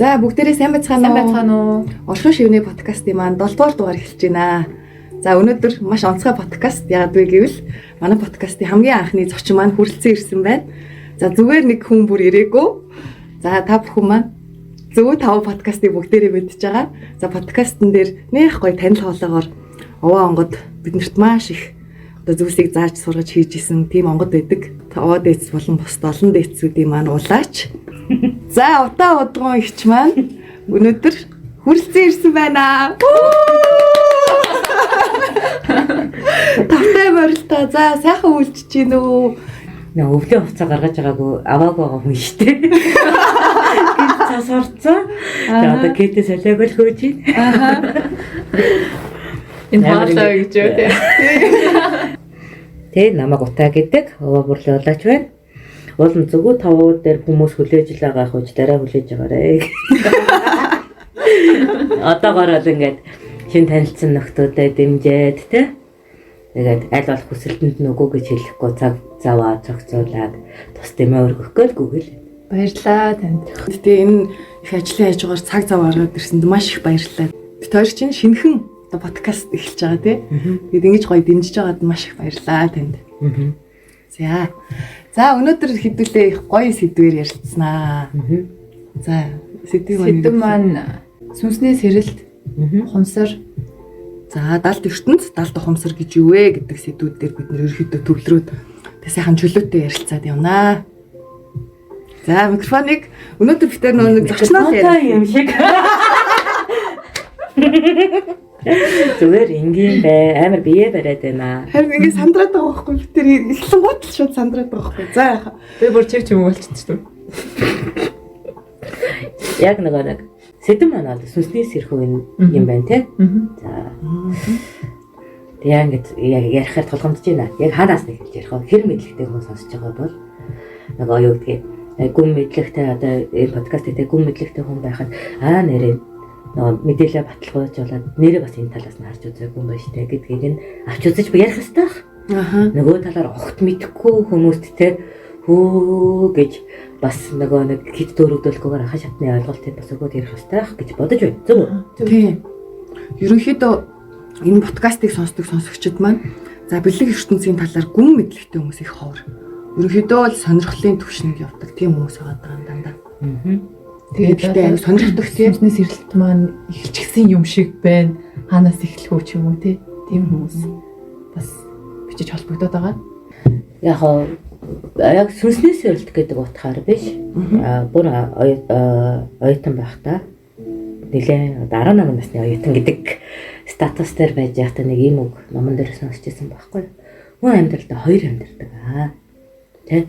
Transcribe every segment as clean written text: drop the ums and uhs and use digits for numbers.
За бүгдээрээ сайн байцгаана уу? Сайн байцгаана уу? Оршин шивний подкастын маань 7 дугаар дугаар эхэлж байна. За өнөөдөр маш онцгой подкаст яагаад вэ гэвэл манай подкастын хамгийн анхны зочин маань хүрэлцэн ирсэн байна. За зүгээр нэг хүн бүр ирээгүй. За та бүхэн маань зөв 5 подкастыг бүгдээрээ мэдж байгаа. За подкастн дээр нэх гоё танил хоолоогоор овоо онгод биднэрт маш их одоо зүйлсийг зааж сургаж хийж исэн тийм онгод байдаг. Овоо дээдс болон бусд олон дээдсүүдийн маань улаач. За утаа удгон ихч маань өнөөдөр хүрэлцэн ирсэн байна. Тавтай морилтаа за сайхан үйлчж гин үү? Наа өвлийн хувцас гаргаж байгаагүй аваагүй байгаа хүн шүү дээ. Гэт цас орцсон. За одоо гэтээ солиог л хөөж байна. Энэ хаалаа гэж үү те. Тэ намайг утаа гэдэг овоо бүрлээ улаач байна. Уулын зөвхөн тавууд дээр хүмүүс хүлээж л байгаа хөөж дараа хүлээж байгаарэ. Одоогоор л ингээд шин танилцсан нөхдүүдэд дэмжээд тэ. Тэгээд аль болох хүсэлтэнд нүгөө гэж хэлэхгүй цаг заваа зохицуулаад тус дэмээ өргөхгөө л гүгэл. Баярлалаа танд. Тэгээ энэ их ажлын хажуугаар цаг зав гаргаад ирсэнд маш их баярлалаа. Бид хоёр чинь шинэхэн одоо подкаст эхэлж байгаа тий. Тэгээд ингэж гоё дэмжиж байгаад маш их баярлалаа танд. За өнөөдөр хэдүүлээ их гоё сэдвээр ярилцсанаа. За сэдв маань сүнсний сэрэлт, хумсар. За далд ертөнд далд ухамсар гэж юу вэ гэдэг сэдвүүдээр бид нэр ерөөхдөө төвлөрөөд тэг сайхан чөлөөтэй ярилцаад явнаа. За микрофоныг өнөөдөр битэр нэг зочноо юм шиг. Зүгээр ингийн бай амар бие бариад байна. Харин ингэ сандраад байгаа байхгүй битэр эхлэн гот л шууд сандраад байгаа байхгүй. За яха. Би бүр чиг юм болчихсон. Яг нэг сэдв маань бол сүнсний сэрхүү юм байна те. За. Яг ингэж ярихаар толгомдож байна. Яг ханаас нэг хэлж ярих вэ? Хэр мэдлэгтэй хүмүүс сонсож байгаа бол нөгөө юу гэдгийг гүн мэдлэгтэй одоо энэ подкасттэй гүн мэдлэгтэй хүн байхад нэрээ нөгөө мэдээлэл баталгуулж болоод нэрээ бас энэ талаас нь харж үзээгүй юм байна штэ гэдгийг нь авч үзэж ярих хэрэгтэй баг. Нөгөө талаар огт мэдэхгүй хүмүүст те хөө гэж бас нөгөө нэг хэд дөрөвдөлгөөр хаш хатны ойлголтыг бас өгөөд ярих хэрэгтэй гэж бодож байна. Зөв үү? Тийм. Ерөнхийдөө энэ подкастыг сонсдог сонсогчид маань за бэлэг ертөнцийн талаар гүн мэдлэгтэй хүмүүс их ховор. Ерөнхийдөө л сонирхлын түвшинд явдаг тийм хүмүүс байгаа юм дандаа. Тэгээд сонирхдаг Сүнсний сэрэлт маань эхэлчихсэн юм шиг байна. Хаанаас эхлэх үү ч юм уу те. Тийм хүмүүс бас бичиж холбогдоод байгаа. Яг сүнсний сэрэлт гэдэг утгаар биш. Бүр оюутан байхдаа нэлээ 18 насны оюутан гэдэг статус дээр байж байхдаа нэг юм үг номон дээр сонсч байсан байхгүй. Хүн амьдралдаа хоёр амьдрдаг. Тэ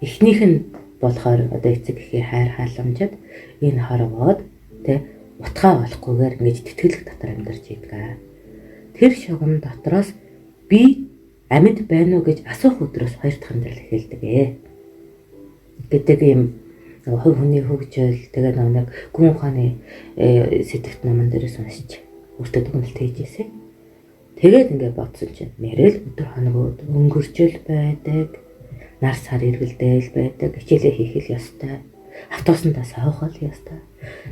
эхнийх нь болохоор одоо эцэг эхийн хайр халамжид энэ хорвоод тэ утгаа олохгүйгээр ингэж тэтгэлэг дотор амьдарч идэг. Тэр шугам дотроос би амьд байна уу гэж асуух өдрөөс хоёр дахь амьдрал эхэлдэг гэдэг юм хувь хүний хөгжил тэгээд нэг гүн ухааны сэдвт номон дээр сонсч өөртөө дүгнэлт хийжээсэ. Тэгээд ингээд бодсон чинь нэрэл өдөр хоног өнгөрчл байдаг. Нар сар эргэлдээл байдаг. Хичээлээ хийх л ёстой. Автобусандаа суух л ёстой.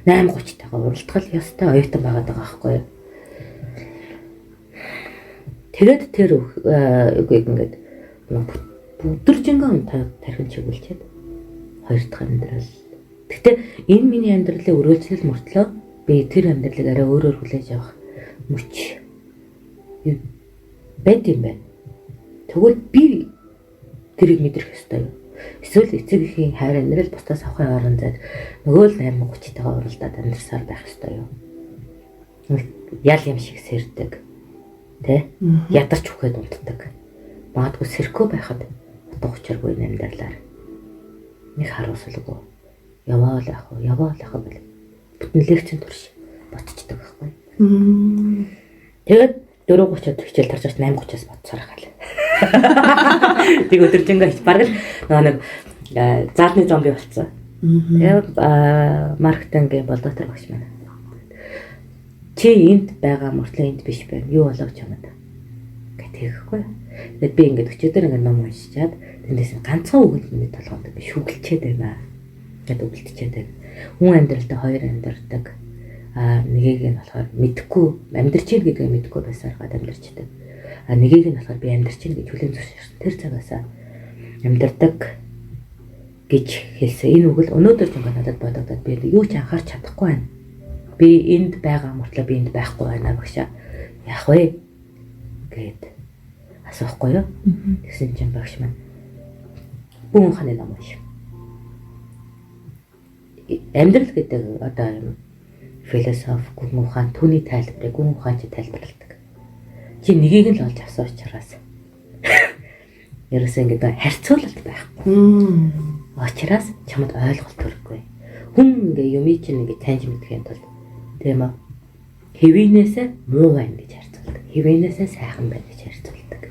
8:30 тагаа уралдах л ёстой. Оюутан байгаад байгаа байхгүй юу? Тэгээд тэр ингээд өдөржингөө тархин чиглэлчээд хоёр дахь амьдрал. Гэтэ энэ миний амьдралын өрөөлцөл мөртлөө би тэр амьдралыг арай өөрөөр хүлээж авах мөч байд юм байна. Тэгвэл би тэрийг мэдрэх ёстой юу? Эсвэл эцэг эхийн хайр амьдрал бусдаас авахын орон зайд нөгөө л 8:30 тагаа уралдаад амьдарсаар байх ёстой юу? Ял юм шиг сэрдэг. Тэ? Ядарч үхээд унтдаг. Магадгүй сэрхүү байхад утга учиргүй амьдралаар нэг харуулсалгүй. Яваа л ах бэл. Бүтэн лекцэн турш ботчдаг байхгүй. Тэгээд 4:30-д хичээл тарж 8:30-аас бодсоор хаа. Тэг өдөржингөө бараг л нэг заалны зомби болцсон. Тэгээд маркетингийн болдотор багш маань. Чи энд байгаа мөртлөө энд биш байна. Юу болов чамд? Гэтэхгүй. Тэгээд би ингээд өчигдөр ингээд ном уншичаад тэндээс ганцхан үгэнд миний толгойд би шүглчээд байна. Гэт үгэлтчихэд байна. Хүн амьдралтай хоёр амьдардаг. Нэгийг нь болохоор мэдхгүй амьдарч ийн гэдгээ мэдхгүй байсаар гад амьдарчдаг. Нэгийг нь болохоор би амьдарч ийн гэж хүлээн зөвшөөрсөн тэр цагаасаа амьдардаг гэж хэлсэн. Энэ үг л өнөөдөр ч ингээд надад бодогдоод би юу ч анхаарч чадахгүй байна. Би энд байгаа мөртлөө би энд байхгүй байна багшаа. Яах вэ гэд асуухгүй юу? Тэгсэн чинь багш маань бүүн ухааны ном унш. Амьдрал гэдэг одоо юм философи гүн ухаан түүний тайлбарыг гүн ухаанч тайлбарладаг. Чи нэгийг нь л олж авсан учраас ерөөсөө ингэ харьцуулалт байхгүй. Очраас чамд ойлголт төрөхгүй. Хүн ингээ юм чинь ингээ таньж мэдхийн тулд тийм үү? Хэвийнээсээ муу байна гэж харьцуулдаг. Хэвийнээсээ сайхан байна гэж харьцуулдаг.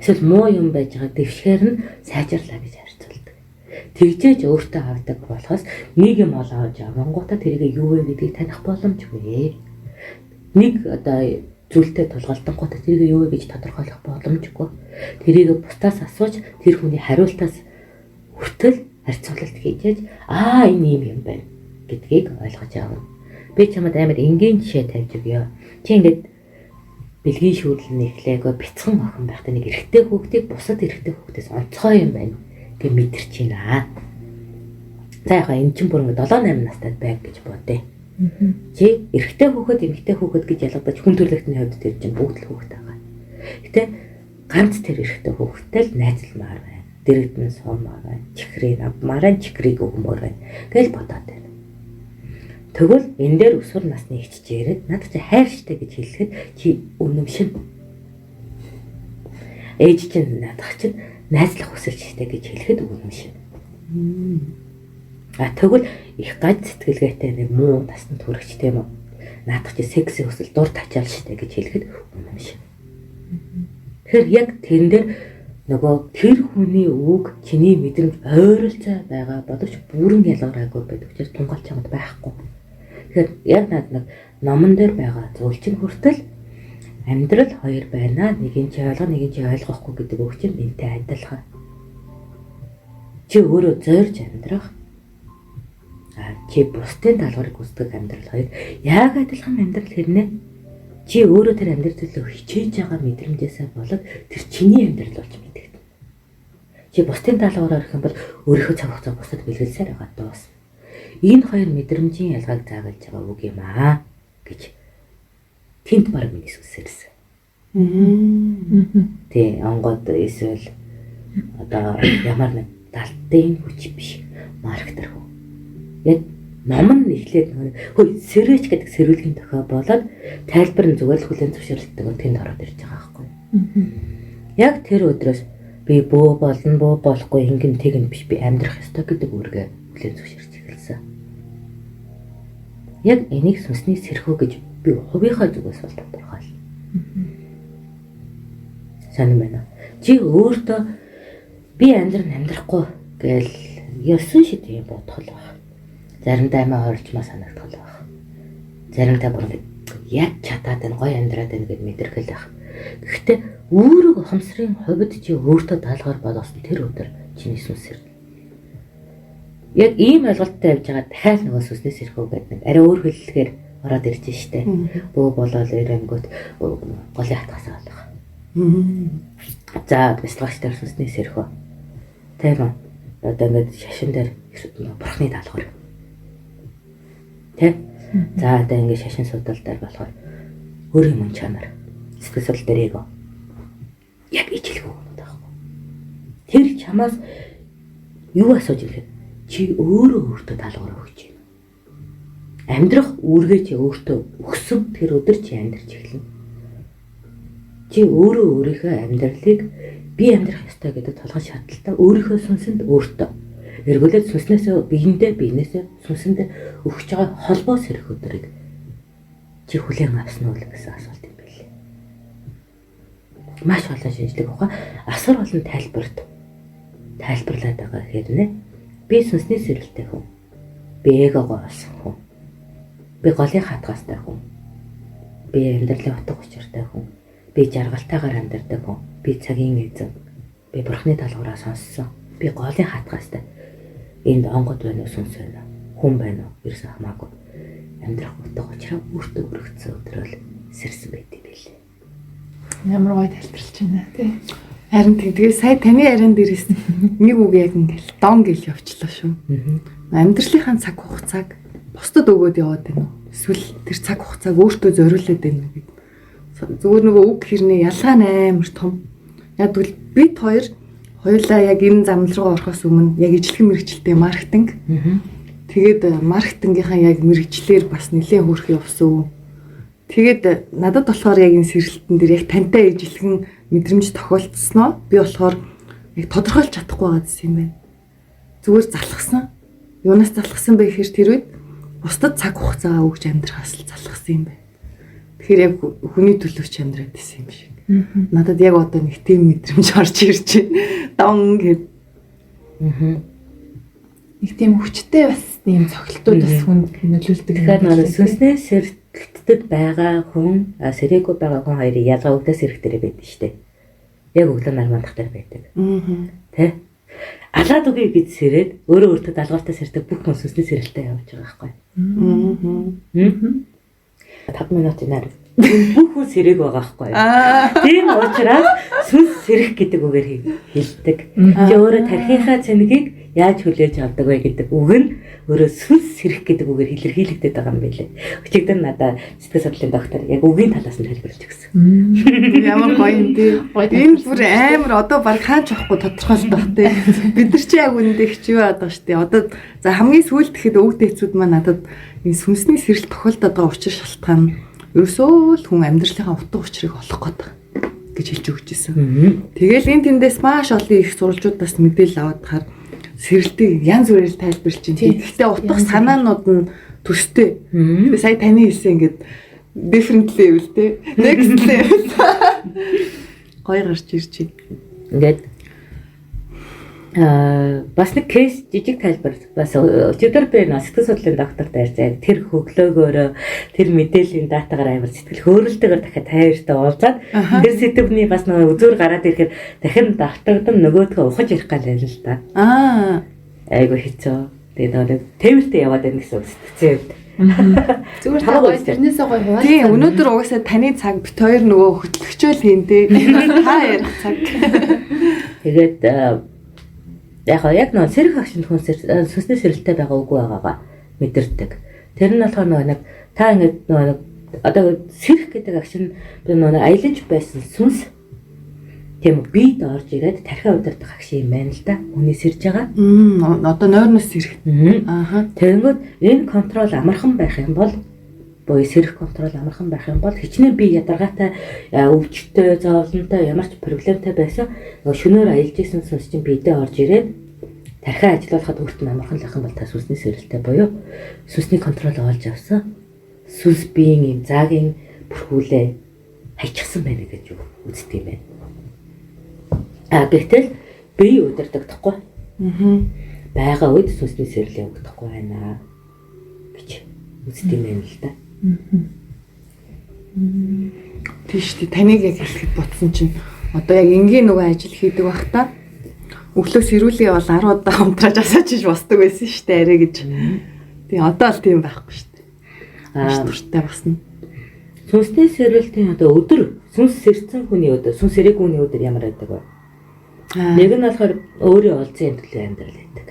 Эсвэл муу юм байж байгаа дэвшгээр нь сайжрлаа гэж харьцуулдаг. Тэгжээж өөртөө авдаг болохоос нэг юм олоож авангуудаа тэрийг юу вэ гэдгийг таних боломжгүй. Нэг одоо зүйлтэй тулгалдангуудаа тэрийг юу вэ гэж тодорхойлох боломжгүй. Тэрийг бусдаас асууж тэр хүний хариултаас хүртэл харьцуулалт хийжээж энэ юм байна гэдгийг ойлгож авна. Би чамд амар энгийн жишээ тавьж өгье. Чи ингээд бэлгийн шүүрлэн эхлээгөө бяцхан охин байхдаа нэг эрэгтэй хүүхдийг бусад эрэгтэй хүүхдээс онцгой юм байна гэж мэдэрч байна. За яхаа эн чинь бүр ингээд 7-8 настай байг гэж бодъё. Чи эрэгтэй хүүхэд эмэгтэй хүүхэд гэж ялгадаж хүн төрөлхтний хувьд тэр чинь бүгд л хүүхэд байгаа. Гэтэ ганц тэр эрэгтэй хүүхэдтэй л найзалмаар байна. Дэрэгдэн суумаар байна. Чихрийг авмаар байна, чихрийг өгмөр байна гэж бодоод байна. Тэгвэл энэ дээр өсвөр насны ихчжээрэд надад чи хайр штэ гэж хэлэхэд чи үнэмшин. Ээж чинь надад чинь найзлах хүсэл штэ гэж хэлэхэд үнэмшин. Тэгвэл их гад сэтгэлгээтэй нэг муу тасанд хүрэгч тийм үү? Надад чи секси хүсэл дур тачаал штэ гэж хэлэхэд үнэмшин. Тэгэхээр яг тэрэн дээр нөгөө тэр хүний үг чиний мэдрэмж ойролцоо байгаа боловч бүрэн ялгараагүй байдаг учраас тунгаалж чамд байхгүй. Тэгэхээр яг нэг номон дээр байгаа зүйл чинь хүртэл амьдрал хоёр байна. Нэгийг чи ойлгох, нэгийг чи ойлгохгүй гэдэг үг чинь энтэй адилхан. Чи өөрөө зорж амьдрах. Чи бусдын даалгаврыг үздэг амьдрал хоёр яг адилхан амьдрал хэрнээ? Чи өөрөө тэр амьдрал төлөө хичээж байгаа мэдрэмжээсээ болоод тэр чиний амьдрал болж мэдэгдэнэ. Чи бусдын даалгавраар ирэх юм бол өөрийнхөө цаг хугацаа бусдад бэлгэлсээр байгаа дуусна. Энэ хоёр мэдрэмжийн ялгааг заагалж байгаа үг юм гэж тэнд баг миний сүсэрсэн. Тэ онгод эсвэл одоо ямар нэг далтын хүч биш маркетер хөө. Яг ном нь эхлээд хөөе сэрэж гэдэг сэрүүлгийн тохио болоод тайлбар нь зүгээр л хүлэн зөвшөөрөлтөөр тэнд ороод ирж байгаа байхгүй. Яг тэр өдрөөс би бөө болно бөө болохгүй ингэн тэгнэ биш би амьдрах ёстой гэдэг үүргээ хүлэн зөвшөөрч эхэлсэн. Яг энийг сүнсний сэрхүү гэж би хувийнхаа зүгээс бол тодорхойл. Санаа байна. Чи өөртөө би амьдрахгүй гэж ёсон шид юм бодхол байна. Заримдаа амиа хоржмаа санагдах байх. Заримдаа бүр яг чадаад энэ гоё амьдраад байна гэд мэдэрхэл байх. Гэхдээ өөрөө ухамсарын хувьд чи өөртөө даалгаар болгосон тэр өдөр чиний сүнсэр. Яг ийм ойлголттой явж байгаа дахиад нөгөө сүнсний сэрхүү гэдэг нэг арай өөр хэллэгээр ороод ирж штэ. Бөө болоод ирэнгүүт голын хатгасаа болох. За бяцлагч дээр сүнсний сэрхүү. Тийм үү? Одоо ингээд шашин дээр бурхны даалгавар. Тэ? За одоо ингээд шашин судал дээр болохоор өөрийн мөн чанар сэтгэл судлал дээр эго яг ижлэх юм таахгүй. Тэр чамаас юу асууж ирэхэд чи өөртөө даалгавар өгч байна. Амьдрах үүргээ чи өөртөө өгсөн тэр өдөр чи амьдарч эхэлнэ. Чи өөрийнхөө амьдралыг би амьдрах ёстой гэдэг толгой шаардлагатай өөрийнхөө сүнсэнд өөртөө эргүүлээд сүнснээсээ биенээсээ сүнсэндээ өгч байгаа холбоо сэрэх өдрийг чи хүлээн авсан уу гэсэн асуулт юм билээ. Маш олон шинжлэх ухаан асар олон тайлбарлаад байгаа хэрнээ би сүнсний сэрэлтэй хүн. Би эгогоо олсон хүн. Би голын хатгастай хүн. Би амьдралын утга учиртай хүн. Би жаргалтайгаар амьдардаг хүн. Би цагийн эзэн. Би бурхны даалгавраа сонссон. Би голын хатгастай. Энд онгод байна уу сүнс байна. хүн байна уу? Ерөөсөө хамаагүй. Амьдрах утга учраа өөртөө өргөцсөн өдрөөл сэрсэн байдаг байлээ. Ямар гоё тайлбарлаж байна тий. Харин тэгээ сая таны яриан дээрээс нэг үг яг ингээл дон гэл явчлаа шүү. Амьдралынхаа цаг хугацааг бусдад өгөөд яваад байна уу? Эсвэл тэр цаг хугацааг өөртөө зориулээд байна уу гэдэг. Зүгээр нөгөө үг хэрний ялгаа амар том. Яг бол бид хоёулаа яг энэ зам руу орохоос өмнө яг ижлэхэн мэрэгчлээ маркетинг. Тэгээд маркетингийнхаа яг мэрэгчлэр бас нэлээд хөрх явсан. Тэгээд надад болохоор яг энэ сэргэлтэн дээр яг тантай ижлэхэн мэдрэмж тохиолдсноо би болохоор яг тодорхойлж чадахгүй байгаа юм байна. Зүгээр залхсан. Юунаас залхсан бэ гэхээр тэр үед бусдад цаг хугацаа өгч амьдрахаас л залхсан юм байна. Тэгэхээр яг хүний төлөвч амьдраад байсан юм шиг. Надад яг одоо нэг тийм мэдрэмж орж ирж байна. Дон гэд. Нэг тийм хүчтэй бас тийм цогцолтууд бас хүнд нөлөөлдөг. Тэгэхээр манай сүнснээ сэргэлтэд байгаа хүн, сэрээгүй байгаа хүн хоёрын ялгаа өвдөө сэрэг дээр байдаг шүү дээ. Яг өглөө нар мандах дээр байдаг. Тэ? Алаад үгүй гэж сэрээд өөрөө өөртөө даалгавртаа сэрдэг бүх хүн сүнсний сэрэлтээ явж байгаа байхгүй. 5 минутын нар бүх хүн сэрэг байгаа байхгүй. Тийм учраас сүнс сэрэх гэдэг үгээр хэлдэг. Чи өөрөө тархийнхаа цэнгийг яаж хүлээж авдаг вэ гэдэг үг нь өөрөө сүнс сэрэх гэдэг үгээр илэрхийлэгдээд байгаа юм билээ. Өчигдөр надад сэтгэл судлалын доктор яг үгийн талаас нь тайлбарлаж өгсөн. Ямар гоё юм тий. Энэ бүр амар одоо баг хаач авахгүй тодорхойлдог тий. Бид нар чи яг үнэндээ хичвээ байгаа шүү дээ. Одоо за хамгийн сүүлд гэхэд өвөг дэцүүд маань надад энэ сүнсний сэрэлт тохиолдоод байгаа учир шалтгаан ерөөсөө л хүн амьдралынхаа утга учирыг олох гэдэг гэж хэлж өгч ирсэн. Тэгэл энэ тэндээс маш олон их сурвалжуудаас мэдээлэл аваад хахаар сэрэлтийг янз бүрээр тайлбарлаж байна. Гэхдээ утга санаанууд нь төстэй. Тэгээ сая таны хэлсэн ингээд different level те. Next level. Гоё гарч ирж байна. Ингээд бас нэг кейс жижиг тайлбар бас өчигдөр би сэтгэл судлалын докторт ярьж тэр хөглөөгөөр тэр мэдээллийн датагаар амар сэтгэл хөөрөлтөөр дахиад таартай уулзаад тэр сэдвний бас нэг үзүүр гараад ирэхэд дахин давтагдсан нөгөөдгөө ухаж ирэх гал байл л да. Айгу хэцүү. Тэгээд нэг тэмэртэй яваад байна гэсэн үг сэтгцэн үед. Зүгээр гоё тэрнээсээ гоё хуваалцсан. Тийм өнөөдөр угаасаа таны цаг бит хоёр нөгөө хөтлөгчөөл хийндээ. Та ярих цаг. Тэгээд яг нөө сэрэх агшинд хүн сүнсний сэрэлттэй байгаа үгүй байгаагаа мэдэрдэг. Тэр нь болохоор нэг та ингэ нэг одоо сэрэх гэдэг агшин нөгөө аялаж байсан сүнс тийм бид орж ирээд тархиа удирдах агшин юм байна л да. Хүний сэрж байгаа. Одоо нойрноос сэрэх. Тэгэнгүүт энэ контрол амархан байх юм бол буюу сэрэх контрол амархан байх юм бол хичнээн би ядаргаатай өвчтөй зовлонтой ямар ч проблемтай байсан шөнөөр аялж исэн сүнс чинь бидээ орж ирээд тархиа ажиллуулахад өөртөө амархан лах юм бол та сүнсний сэрэлттэй буюу сүнсний контрол олж авсан сүнс биеийн юм заагийн бүрхүүлээ хайчихсан байна гэж үздэг юм байна. Гэтэл бие удирдагдахгүй. Бага үед сүнсний сэрэлт явагдахгүй байна гэж үздэг юм байна л да. Тийш тий таныг яг хэлэхэд ботсон чинь одоо яг энгийн нөгөө ажил хийдэг байх та өглөөс ирүүлээ бол 10 удаа хамтрааж асууж иж босдог байсан шүү дээ арай гэж. Тий одоо л тийм байхгүй шүү дээ. Туртай басна. Сүнсний сэрэлтийн одоо өдөр сүнс сэрсэн хүний өдөр сүнс сэрээгүй хүний өдөр ямар байдаг вэ? Нэг нь болохоор өөрийн олзын төлөө амьдрал байдаг.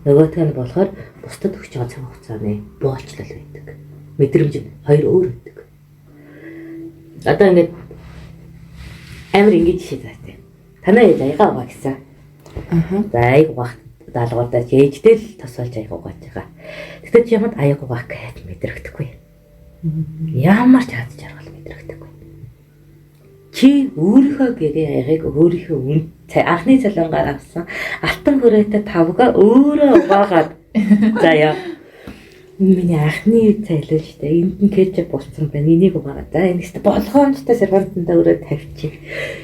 Нөгөөх нь болохоор бусдад өгч байгаа цаг хугацааны буулчлал байдаг. Мэдрэмж нь хоёр өөр байдаг. Одоо ингээд амар ингэж жишээ заатай. Танаа яаж аяга угаа гэсэн. За аяга угаах даалгавраа ээждээ л тосолж аяга угааж байгаа. Тэгтээ чи ямад аяга угаах гэж мэдрэгдэхгүй. Ямар ч хад жаргал мэдрэгдэхгүй. Чи өөрийнхөө гэрээ аягыг өөрийнхөө анхны цалингаар авсан алтан хүрээтэй тавга өөрөө угаагаад заяа. Миний анхны цайлаа шүү дээ. Энд нь кетчуп болсон байна. Энийг угаагаад. За энэ ихтэй болгоомжтой сервантанда өрөө тавьчих.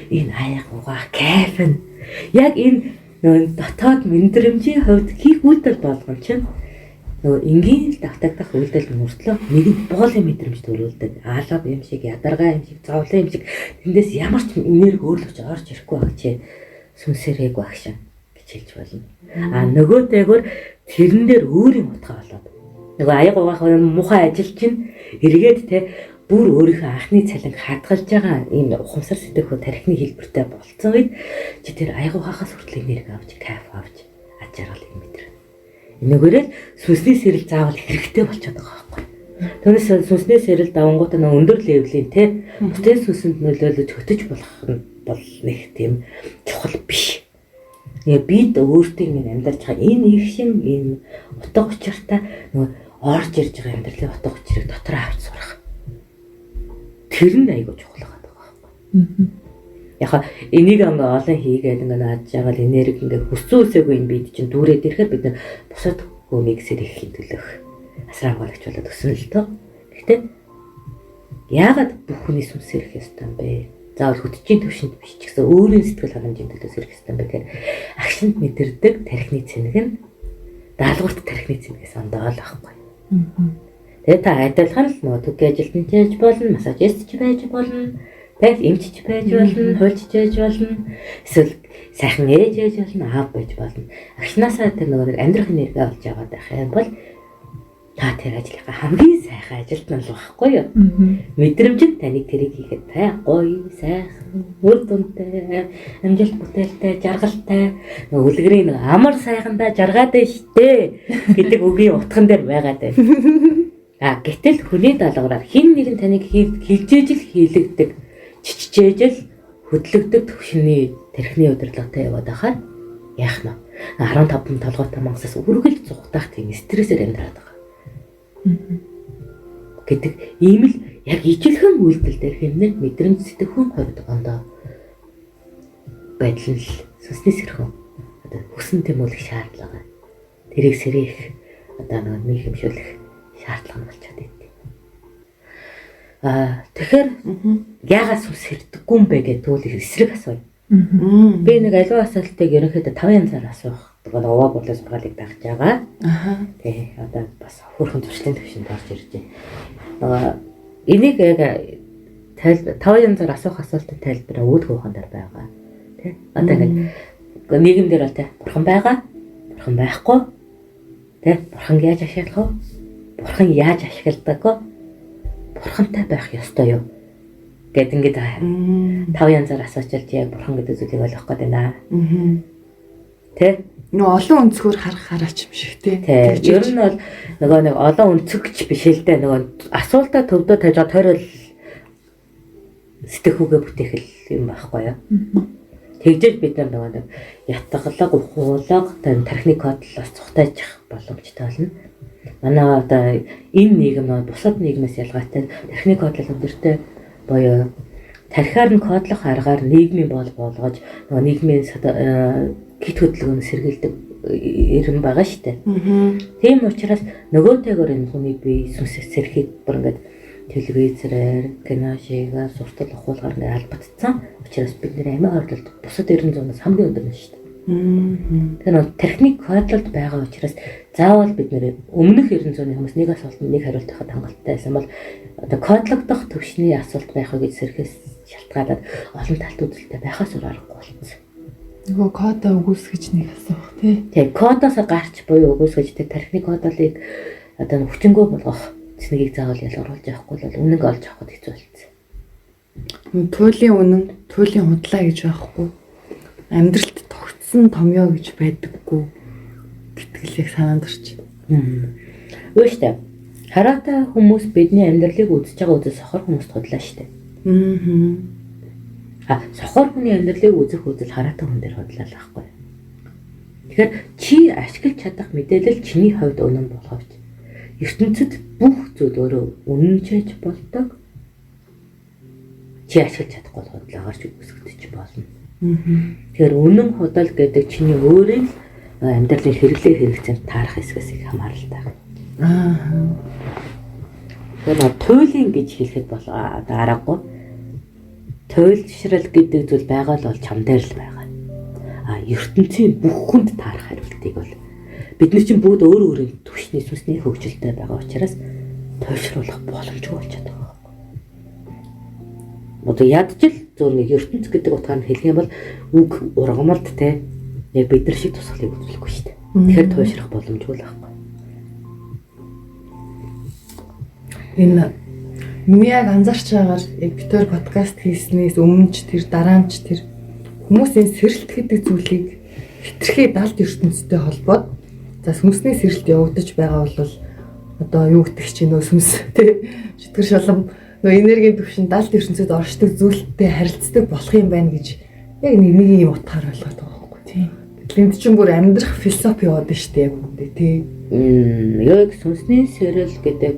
Энэ аяг угаах кайф нь. Яг энэ нөгөө дотоод мэдрэмжийн хувьд хийх үйлдэл болгоом чинь нөгөө энгийн л давтагдах үйлдэл мөртлөө нэг буулын мэдрэмж төрүүлдэг. Аалга юм шиг, ядаргаа юм шиг, зовлон юм шиг тэндээс ямар ч энерги өөрлөж орж ирэхгүй байх чи сүнсэрэг багшаа гэж хичээлж болно. Нөгөө дээгүүр тэрэн дээр өөрийн утга болоод нөгөө аяг угаах муухай ажил чинь эргээд те бүр өөрийнхөө анхны цалин хадгалж байгаа ийм ухамсар сэтгэхүй тархины хэлбэртэй болцсон үед чи тэр аяг угаахаас хүртэл энерги авч кайф авч ад жаргалыг мэдэрнэ. Энэгээрээ сүнсний сэрэл заавал хэрэгтэй болчиход байгаа байхгүй. Түүнээс сүнсний сэрэл давангууд нэг өндөр левлийн те бүтээн сүнсэнд нөлөөлөж хөтөж болох нь бол нэг тийм чухал биш. Бид өөртөө ингэ амьдарч байгаа энэ их шин энэ утга учиртай нөгөө орж ирж байгаа амьдралын утга учирыг дотор авч сурах. Тэр нь айгуу чухал байгаа байхгүй. Яха энийг ингээ олон хийгээд ингээ нааж байгаа л энерги ингээ хүссэн үсээгүй юм бид чинь дүүрээд ирэхээр бид нар бусад хүмүүсээр их хитүүлэх асраа хамгаалагч болоод өснө л тоо. Гэхдээ яагаад бүх хүний сүнс ирэх ёстой юм бэ? Заавал хөтжийн төвшөнд биш ч гэсэн өөрийн сэтгэл ханамжийн төлөөс ирэх ёстой юм бэ гэхээр агшинд мэдэрдэг тархины цэнэг нь даалгаварт тархины цэнэгээс ондоо л байхгүй. Тэгээ та адилхан л нөгөө түг ажилтнч байж болно, массажист ч байж болно, тэгэл эмчч байж болно, хуульч байж болно, эсвэл сайхан ээж байж болно, аав байж болно. Агшнаасаа тэр нөгөө амьдрах энерги олж аваад байх юм бол та тэр ажлынхаа хамгийн сайхан ажилтан л байхгүй юу? Мэдрэмж нь таныг тэрийг хийхэд та гоё, сайхан, үр дүнтэй, амжилт бүтээлтэй, жаргалтай, нөгөө үлгэрийн амар сайхандаа жаргаад байна штэ гэдэг үгийн утган дээр байгаад байна. Гэтэл хүний даалгавраар хин нэгэн таныг хилжээж л хийлэгдэг, чичжээж л хөдлөгдөг төвшний тархины удирдлагатай яваад байхаар яах нь 15 толгойтой мангасаас үргэлж зугатах тийм стрессээр амьдраад байгаа. Гэдэг ийм л яг ижилхэн үйлдэл дээр хэмнээ мэдрэмж сэтгэхүйн хувьд ондоо байдал нь сүнсний сэрхэн одоо хүсэн тэмүүлэх шаардлага. Тэрийг сэрэх одоо нэг хэмшүүлэх шаардлага болчиход байт. Тэгэхээр яагаад сүнс хэрдэггүй юм бэ гэдэг түүнийг эсрэг асууя. Би нэг аливаа асуултыг ерөнхийдөө 5 янзаар асуух. Тэгээд овоо болоос багалыг дагж байгаа. Тий, одоо бас хөрхөн туршлагын төвшөнд орж ирж байна. Энийг яг 5 янзаар асуух асуултын тайлбараа өөдгөө ухаанаар байгаа. Тий. Одоо ингээд нийгэмдэр бол тий бурхан байгаа, бурхан байхгүй. Тий, бурхан яаж ашиглах вэ? Бурхан яаж ашигладаг вэ? Бурхантай байх ёстой юу? Гэт ингээд 5 янзаар асуучилж яг бурхан гэдэг зүйлийг ойлгох гээд байна. Тэ? Нөө олон өнцгөр харах хараач юм шиг тий. Ер нь бол нөгөө нэг олон өнцөгч биш л дээ. Нөгөө асуултаа төвдөө тавьж байгаа тойрол сэтгэхүүгээ бүтээх юм байхгүй юу? Тэгжээж бид нар нөгөө нэг ятгалаг, ухуулаг, тархины кодлоос цухтайчих боломжтой болно. Манай одоо энэ нийгэм нөгөө бусад нийгмээс ялгаатай тархины кодлол өндөртэй боёо тархиар нь кодлох аргаар нийгмийн болгож нөгөө нийгмийн кит хөдөлгөөнд сэргийлдэг ирэн байгаа шүү дээ. Тийм учраас нөгөөтэйгөр энэ хүний бие сүнсээс сэрхийд бүр ингээд телевизээр, кино шигээ, суртал ухуулгаар ингээд албатцсан. Учраас бид нэр амиа хорлолд бусад 900-аас хамгийн өндөр нь шүү дээ. Тэгэхээр техник кодлолд байгаа учраас заавал бид нэр өмнөх 900-ны хүмүүс нэг асуултанд нэг хариулт авахд хангалттай байсан бол одоо кодлогдох төвшний асуулт байх гэж сэрхээс шалтгаалаад олон талт үзэлтэй байхаас аргагүй болсон. Нөгөө кодоо өгүүлсгэж нэг асуух тий. Тэгээ кодоос гарч буюу өгүүлсгэж тэр тархины кодлыг одоо хүчингөө болгох цэцнийг заавал ялгаруулж явахгүй бол үнэнг олж авахд хэцүү болсон. Туйлын үнэн, туйлын худлаа гэж байхгүй. Амьдралд тогтсон томьёо гэж байдаггүй гэтгэлийг санаанд орч. Өөштэй. Хараатай хүмүүс бидний амьдралыг үзэж байгаа үзэл сохор хүмүүст худлаа штэ. Сохор хүний амьдралыг үзэх үзэл хараатай хүн дээр худлаа л байхгүй. Тэгэхээр чи ашиглаж чадах мэдээлэл чиний хувьд үнэн болохоос ертөнцид бүх зүйл өөрөө үнэнчээж болдог. Чи ашиглаж чадахгүй худлаагаар ч үсгдэж болно. Тэгэхээр үнэн худал гэдэг чиний өөрийн амьдралын хэрэглээ хэрэгцээнд таарах хэсгээс их хамааралтай. Тэгэхээр туйлын гэж хэлэхэд бол одоо аргагүй. Туйлшрал гэдэг зүйл байгаа л бол чам дээр л байгаа. ертөнцийн бүх хүнд таарах хариултыг бол бид нар чинь бүгд өөр өөрийн түвшний сүнсний хөгжилтэй байгаа учраас тойшруулах боломжгүй болчиход байгаа. Одоо ядчил зөв нэг ертөнц гэдэг утгаар нь хэлэх юм бол үг ургамалд те Яг бид нар шиг тусгалыг үзүүлэхгүй шүү дээ. Тэгэхээр туушрах боломжгүй л байхгүй. Энэ миний яг анзаарч байгаагаар яг битээр подкаст хийснээс өмнө ч тэр дараа нь ч тэр хүмүүсийн сэрэлт гэдэг зүйлийг хитрхи далд ертөнцтэй холбоод за сүнсний сэрэлт явагдаж байгаа бол одоо юу гэдэг чинь нөө сүнс тий шитгэр шалам нөө энергийн түвшин далд ертөнцид оршдог зүйлтэй харилцдаг болох юм байна гэж яг нэг юм утгаар ойлгоод байгаа байхгүй тий. Тэнд чинь бүр амьдрах философи яваад штэ яг үндэ тий. Яг сүнсний сэрэл гэдэг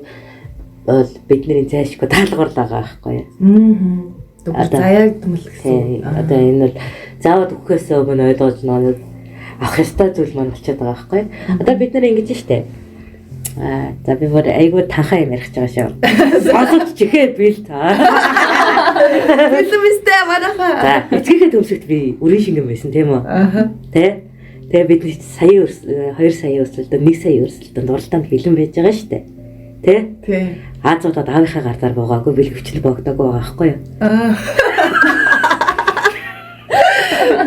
бол бидний зайлшгүй даалгавар л байгаа байхгүй юу? Заяагдмал гэсэн. Одоо энэ бол заавал өгөхөөс өмнө ойлгож нэг авах ёстой зүйл маань болчиход байгаа байхгүй юу? Одоо бид нар ингэж штэ. За би бүр айгүй танхаа юм ярих гэж байгаа шүү. Сонсож чихээ бил та. Филмистэй мараха. За эцгийнхээ төмсөгт би үрийн шингэн байсан тийм үү? Тэ? Тэгээ бид сая 2 сая өрсөлдөнд 1 сая өрсөлдөнд уралдаанд бэлэн байж байгаа штэ. Тэ? Тий. Аазуудад аавынхаа гардаар буугаагүй бэлэг хүчил боогдоогүй байгаа байхгүй юу?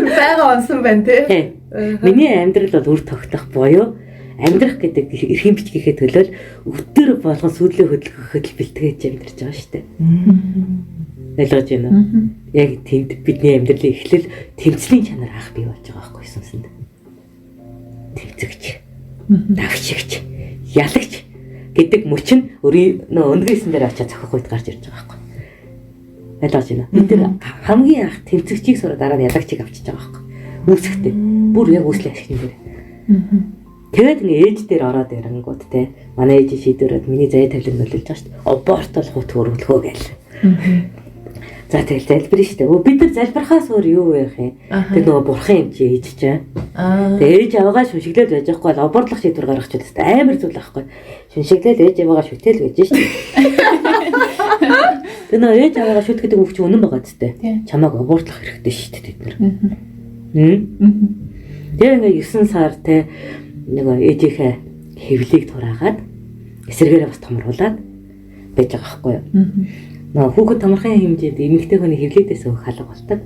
Бага онсон байна тий. Миний амьдрал бол үр тогтох буюу амьдрах гэдэг эрхэм бичгийнхээ төлөө өдөр болгон сүүлийн хөдөлгөхөд л бэлтгэж амьдарч байгаа шүү дээ. Ойлгож байна уу? Яг тэнд бидний амьдралын эхлэл тэмцлийн чанар анх бий болж байгаа байхгүй юмсэнд. Тэмцэгч, давшигч, ялагч гэдэг мөч нь өөрийн өндгөөсөн дээр очиж зохих үед гарч ирж байгаа байхгүй. Ойлгож байна. Бид тэр хамгийн анх тэмцэгчийг сураад дараа нь ялагчийг авчиж байгаа байхгүй. Үүсэхтэй. Бүр яг үүслийн ашигын дээр. Тэгээд ингээ ээж дээр ороод ирэнгүүт те манай ээж шийдвэрээд миний заяа тавилан нөлөөлж байгаа шүү дээ. Аборт болох төрөлхөө гээл. За тэгэл залбирна шүү дээ. Бид нар залбирхаас өөр юу байх юм? Тэр нөгөө бурхан юм чи ээж чинь. Тэгээд ээж аваагаа шүншиглээд байж байхгүй бол абортлох шийдвэр гаргах ч гэсэн амар зүйл байхгүй. Шүншиглээд ээж аваагаа шүтэл гэж шүү дээ. Тэр нөгөө ээж аваагаа шүт гэдэг үг чи үнэн байгаа зү. Чамааг абортлох хэрэгтэй шүү дээ бид нар. Тэгээ ингээ 9 сар те нөгөө ээжийнхээ хэвлийг тураагаад эсэргээрээ бас томруулаад байж байгаа байхгүй юу. Нөгөө хүүхэд томорхон хэмжээнд эмэгтэй хүний хэвлээдээс өөх халга болдог.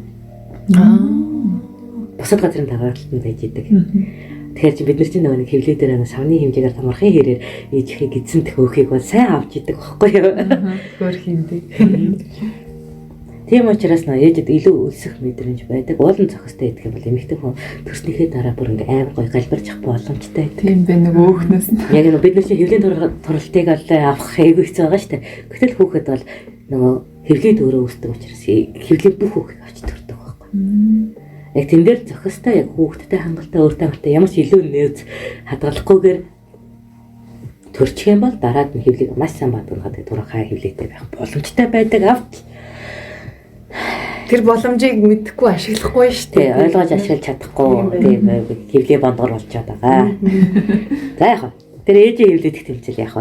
Бусад газрын дараалтанд байж идэг. Тэгэхээр чи бид нар чинь нөгөө хэвлээ дээр савны хэмжээгээр томорхон хэрээр ээжийнхээ гидсэн төхөөхийг бол сайн авч идэг байхгүй юу. Хөөр хиндэг. Тийм учраас ээжэд илүү өлсөх мэдрэмж байдаг. Уулан зохистой идэх юм бол эмэгтэй хүн төрснийхээ дараа бүр ингээ амар гой галбирч авах боломжтой байдаг. Тийм байна нэг өөхнөөс нь. Яг нэг бид нар чинь хэвлийн туралтыг авах хэвгүй хэцүү байгаа шүү дээ. Гэтэл хүүхэд бол нөгөө хэвлийд өөрөө үүсдэг учраас хэвлийн бүх хүүхийг авч төрдөг байхгүй. Яг тэн дээр зохистой яг хүүхэдтэй хангалттай өөртөө хамтаа ямар ч илүү нөөц хадгалахгүйгээр төрчих юм бол дараад нь хэвлийг маш сайн бадгахад турхаа хэвлийтэй байх боломжтой байдаг авч Тэр боломжийг мэдэхгүй ашиглахгүй шүү дээ. Ойлгож ашиглаж чадахгүй тийм хэвлээ бондгор болчиход байгаа. За яг тэр ээжийн хэвлэдэх тэмцэл яг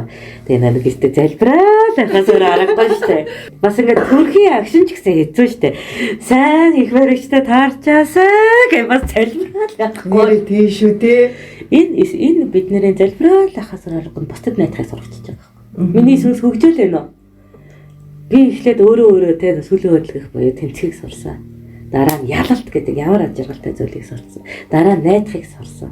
тэгээ нэг ихтэй залбираад байхаас өөр аргагүй шүү дээ. Бас ингээд төрхийн агшин ч гэсэн хэцүү шүү дээ. Сайн их баригчтай таарчаасаа гэж бас залбираад байхгүй тий шүү дээ. Энэ бидний залбираад байхаас өөр аргагүй бусдад найдахыг сургачиж байгаа. Миний сүнс хөгжөөл байна уу? Би эхлээд өөрөө те сүлийн хөдөлгөх буюу тэмцэхийг сурсан. Дараа нь ялалт гэдэг ямар ажиргалтай зүйлийг сурсан. Дараа нь найдахыг сурсан.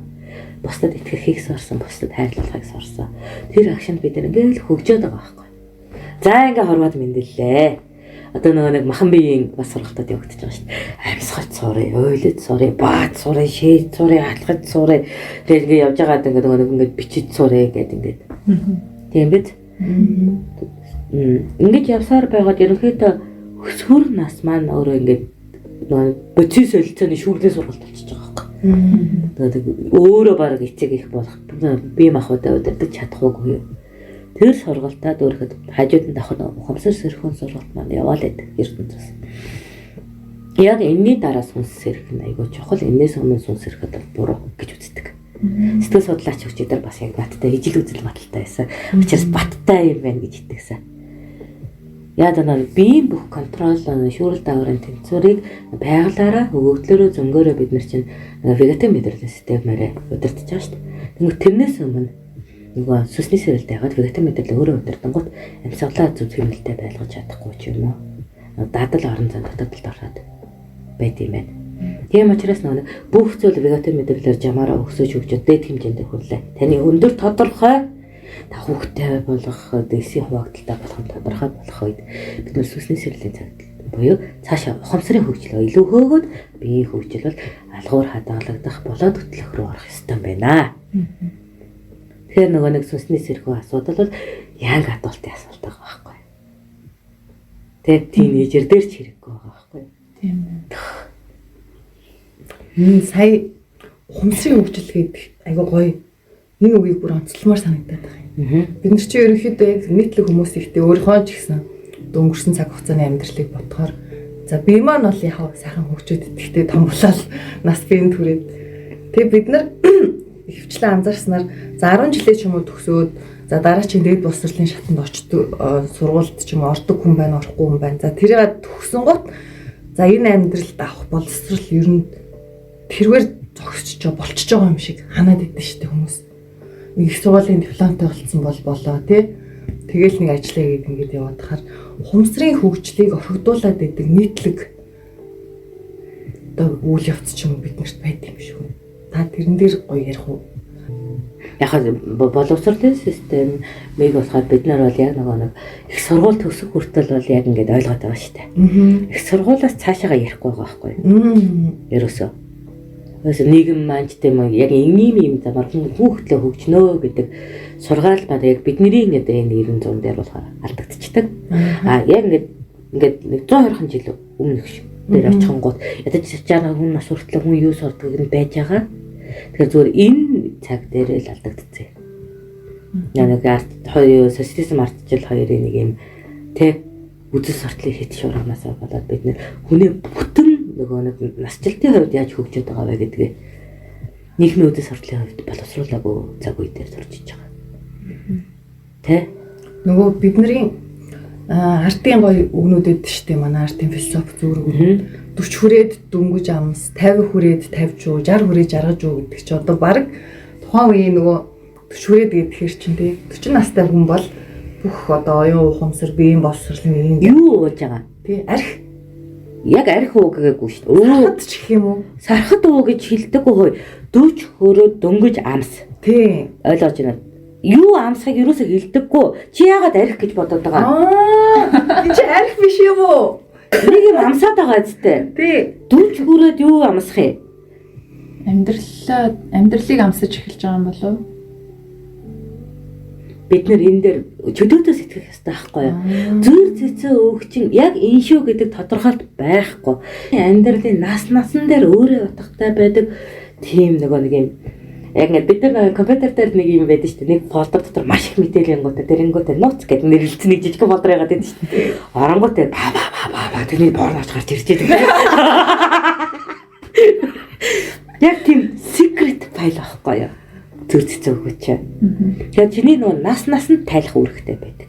Бусдад итгэхийг сурсан, бусдад хайрлахыг сурсан. Тэр агшинд бид ингээл хөгжөөд байгаа байхгүй. За ингээ хорвоод мэндэллээ. Одоо нөгөө нэг махан биеийн бас сургалтад явагдаж байгаа шүү дээ. Амьсгалт сурыг, ойлод сурыг, баат сурыг, шийд сурыг, алхаж сурыг. Тэр ингээ явж байгаад ингээ нөгөө нэг бичиж сурыг гэдэг ингээд. Тийм биз? Ингэж явсаар байгаад ерөнхийдөө өсвөр нас маань өөрөө ингээд бодис солилцооны шүүрлийн сургалт болчихж байгаа байхгүй. Тэгээд өөрөө баг эцэг их болох бие махбодоо удирдах чадахгүй юу. Тэр сургалтад өөрөд хажууд нь давхар ухамсар сэрхэн сургалт маань яваал байдаг ертөнцөөс. Яг энэний дараа сүнс сэрх нь айгүй чухал. Энээс өмнө сүнс сэрхэд бол буруу гэж үздэг. Сэтгэл судлаач хүчээр бас яг баттай ижил үзэл баталтай байсан. Учир нь баттай юм байна гэж итгэсэн. Яг нэг биеийн бүх контрол шүүрэл дааврын тэнцвэрийг байгалаараа өгөгдлөөрөө зөнгөөрөө бид нар чинь вегетариан мэдрэлэн системээр удирдах байгаа шүү дээ. Тэгмээ тэрнээс өмнө нөгөө сүсний сэрэлтэй хагаад вегетариан мэдрэл өөрөө удирдангууд амьсгалаа зүг хэмнэлтэд байлгаж чадахгүй ч юм уу. Дадал орон зай дотоодд ороод байд юм байна. Тийм учраас нөгөө бүх зүйл вегетариан мэдрэлээр жамаараа өсөж хөгжөд дээд хэмжээнд хүрлээ. Таны өндөр тодорхой та хүүхдтэй болгох дэсийн хуваагдaltaй болох тодорхой болох үед бид нэр сүнсний сэрлийн цагт буюу цаашаа ухамсарын хөгжлөө илүү хөөгөөд биеийн хөгжил бол алгуур хадгалагдах болоод хөтлөх рүү орох ёстой юм байна. Тэгэхээр нөгөө нэг сүнсний сэрхүү асуудал бол янг адуултын асуулт байгаа байхгүй. Тэгээд тийнейжер дээр ч хэрэггүй байгаа байхгүй. Тийм байна. Сая ухамсарын хөгжил гэдэг айгуу гоё. Энэ үгийг бүр онцлмоор санагдаад байгаа юм. Бид нар чинь ерөнхийдөө яг нийтлэг хүмүүс ихтэй өөрийнхөө ч гэсэн өнгөрсөн цаг хугацааны амьдралыг бодохоор за би маань бол яг сайхан хөгжөөд итгэхдээ том болол нас биеийн түрээд тэгээ бид нар хөвчлэн анзаарснаар за 10 жилээ ч юм уу төгсөөд за дараачийн дээд боловсролын шатанд очдог сургуульд ч юм уу ордог хүн байна орохгүй хүн байна. За тэрийг төгсөн гот за энэ амьдралд авах боловсрол ер нь тэрвэр зогсож болчихж байгаа юм шиг ханаад идэв штэ хүмүүс. Их сургуулийн дипломтой болцсон бол болоо тий. Тэгэл нэг ажиллая гэдэг ингээд яваад хахаар ухамсарын хөгжлийг орхигдуулаад идэг нийтлэг одоо үйл явц ч юм бид нарт байд юм шүү. Та тэрэн дээр гоё ярих уу? Яг боловсролын систем мэг болохоор бид нар бол яг нэг их сургууль төгсөх хүртэл бол яг ингээд ойлгоод байгаа шүү дээ. Их сургуулиас цаашаага ярихгүй байгаа байхгүй юу? Ерөөсөө. Өсө нийгэм маань ч тийм яг ийм замаар хүүхдлээ хөгжнөө гэдэг сургаал ба яг бидний ингээд энэ 900 дээр болохоор алдагдчихдаг. Яг ингээд 120 жил өмнөх шүү. Тэр очихгонгууд ядаж чачаана хүн нас хүртэл хүн юу сурдаг юм байж байгаа. Тэгэхээр зүгээр энэ цаг дээр л алдагдцээ. Яг хоёр социализм ардчил хоёрын нэг юм тэ үзэл суртлын хит шуурганаасаа болоод бид нэр хүнээ бүтэн нөгөө нэг насжилтын хувьд яаж хөгжөд байгаа вэ гэдгээ нийгмийн үдэ суртлын хувьд боловсруулаагүй цаг үе дээр сурч иж байгаа. Тэ? Нөгөө бидний артын гоё өгнүүдэд штэ манай артын философи зүрэг 40 хүрээд дөнгөж амс 50 хүрээд 50 жуу 60 хүрээд жаргаж уу гэдэг чи одоо баг тухайн үеийн нөгөө 40 хүрээд гэхээр чинь тий 40 настай хүн бол бүх одоо оюун ухамсар биеийн боловсролын юу болж байгаа. Тий арх яг арх уу гэгээгүй шүү дээ. Сархад ч гэх юм уу? Сархад уу гэж хэлдэггүй хөөе. 40 хөрөө дөнгөж амс. Тий. Ойлгож байна. Юу амсхыг юусоо хэлдэггүй. Чи яагаад арх гэж бодоод байгаа? Энд чи арх биш юм уу? Нэг юм амсаад байгаа зүтэй. Тий. 40 хөрөөд юу амсах юм? Амьдралыг амсаж эхэлж байгаа юм болов уу? Бид нэр энэ дээр чөлөөтөө сэтгэх ёстой байхгүй юу? Зүр цэцэн өөгчин яг энэ шүү гэдэг тодорхойлт байхгүй. Амьдралын насан дээр өөрөө утгатай байдаг тийм нэг юм. Яг ингээд бид нар компьютер дээр нэг юм байдаг шүү дээ. Нэг фолдер дотор маш их мэдээлэл янгуутай тэрэнгүүтэй нууц гэдэг нэрлэлцэн нэг жижиг фолдер ягаад байдаг шүү дээ. Оронгуутай ба тэрний борноч гарч ирж байдаг. Яг тийм secret файл байхгүй юу? Зүр цэцэн өгөөч. Тэгэхээр чиний нөгөө насанд тайлах үүрэгтэй байдаг.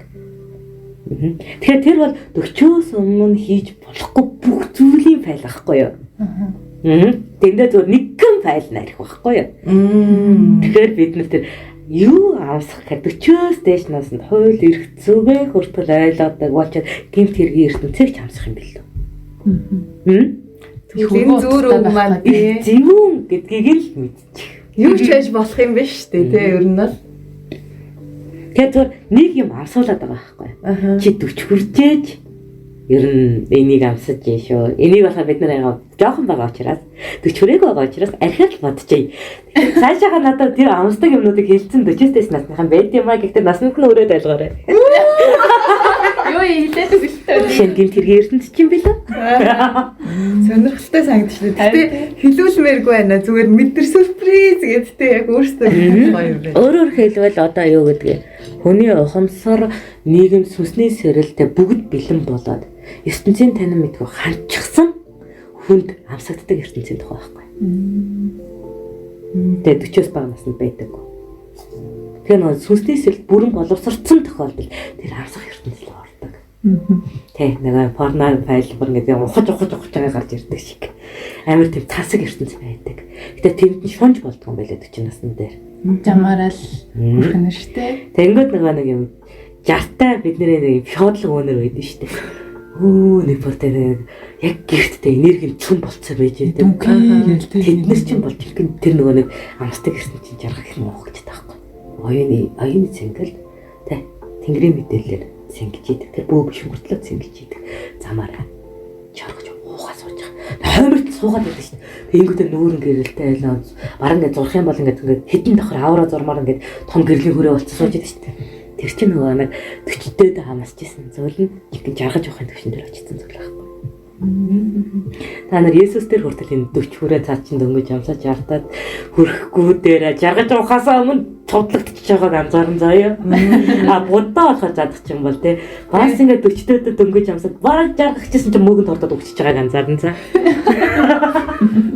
Тэгэхээр тэр бол 40-оос өмнө хийж болохгүй бүх зүйлийн файл байхгүй юу? Тэндээ зөв нэгэн файл нарих байхгүй юу? Тэгэхээр бид нар тэр юу амсах гэхээр 40-оос дээш насанд хууль эрх зүгээ хүртэл ойлгодог болчиход гэмт хэргийн ертөнцийг ч амсах юм билүү? Тэгвэл зөөр үг маань зөвүүн гэдгийг л мэдчих. Юу ч байж болох юм биш үү те ер нь бол. Тэгэхээр нэг юм амсуулаад байгаа байхгүй. Чи 40 хүрчээж ер нь энийг амсаж дээ шүү. Энийг болохоор бид нар яагаад жоохон байгаа учраас 40 хүрээгүй байгаа учраас архиад л бодчихъя. Цаашаага надад тэр амсдаг юмнуудыг хэлсэн 40-с насныхан байд юм а гэхдээ наснд нь өрөөд ойлгоорой. Юу хэлээд үгэлтэй. Шинэ гэмт хэргийн ертөнц чинь билүү? Сонирхолтой санагдчихлаа. Гэтэ хэлүүлмээргүй байна. Зүгээр мэдэр сюрприз гэдэгтэй яг өөртөө гоё юм байна. Өөрөөр хэлбэл одоо юу гэдгийг хүний ухамсар нийгэм сүнсний сэрэлтэй бүгд бэлэн болоод ертөнцийн танин мэдгүй ханчсан хүнд амсагддаг ертөнцийн тухай байхгүй. Тэгээд 40-оос бага наснд байдаг. Тэгэхээр нөгөө сүнсний сэрэл бүрэн боловсрцсан тохиолдолд тэр амсах ертөнцид ордог. Тэ нэг порно файл бүр ингээд ухаж байгаа гарч ирдэг шиг. Амар тийм тасаг ертөнц байдаг. Гэтэ тэнд нь шунж болдгоо байлаа 40 насны дээр. Жамаарал хүрхэнэ штэ. Тэнгүүд нэг юм жартаа бидний нэг феодал өнөр байдэн штэ. нэг бүртээ яг гэртээ энерги цүн болцсон байж дээ. Тэднэр чинь болж ирэх тэр нөгөө нэг амстаг ирсэн чинь жаргах юм уухгэж таахгүй. Оюуны цэнгэл тэ тэнгэрийн мэдээлэлээр цэнгэж идэг. Тэр бөө биш хүртлээ цэнгэж идэг. Замаараа жаргаж уухаа сууж байгаа. Хойморт суугаад байдаг шүү дээ. Тэнгүүтээ нүүрэн гэрэлтэй байлаа. Баран ингээд зурх юм бол ингээд хэдэн давхар авраа зурмаар ингээд том гэрлийн хүрээ болцсон сууж идэг шүү дээ. Тэр чинь нөгөө нэг 40-д хамаасч исэн зүйл нь их жаргаж явахын төвшин дээр очсон зүйл байхгүй. Та нар Есүс дээр хүртэл энэ 40 хүрээ цаа чин дөнгөж амсаж артаад хөрөхгүй дээр жаргаж ухаасаа өмнө цуглагдчихж байгааг анзаарсан заяа. Буддаа болохоор задах юм бол те бас ингээд 40-д дөнгөж амсаад бараг жаргахчихсан чинь мөгөнд ордод өгчөж байгааг анзаарсан цаа.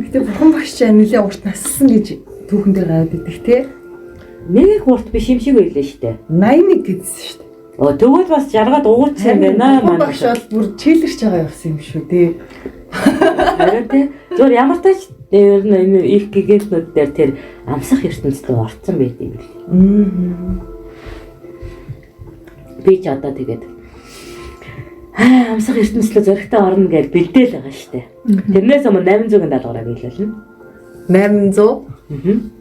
Гэтэ бурхан багш чинь нэлээ урт нассан гэж түүхэн дээр гараад идэг те. Нэг урт биш юм шиг байлаа штэ. 81 гэдсэн штэ. Тэгвэл бас жаргаад уугуулсан юм байна манай багш бол бүр чийлэрч байгаа явсан юм шүү дээ. Харин тий зөв ямар тач дээр энэ их гигантнууд дээр тэр амсах ертөнцид орцсон байдаг юм. Би ч одоо тэгээд амсах ертөнцид зөрөгтэй орно гэж бэлдээл байгаа штэ. Тэрнээс өмнө 800-ын даалгавраа биелүүлнэ. 800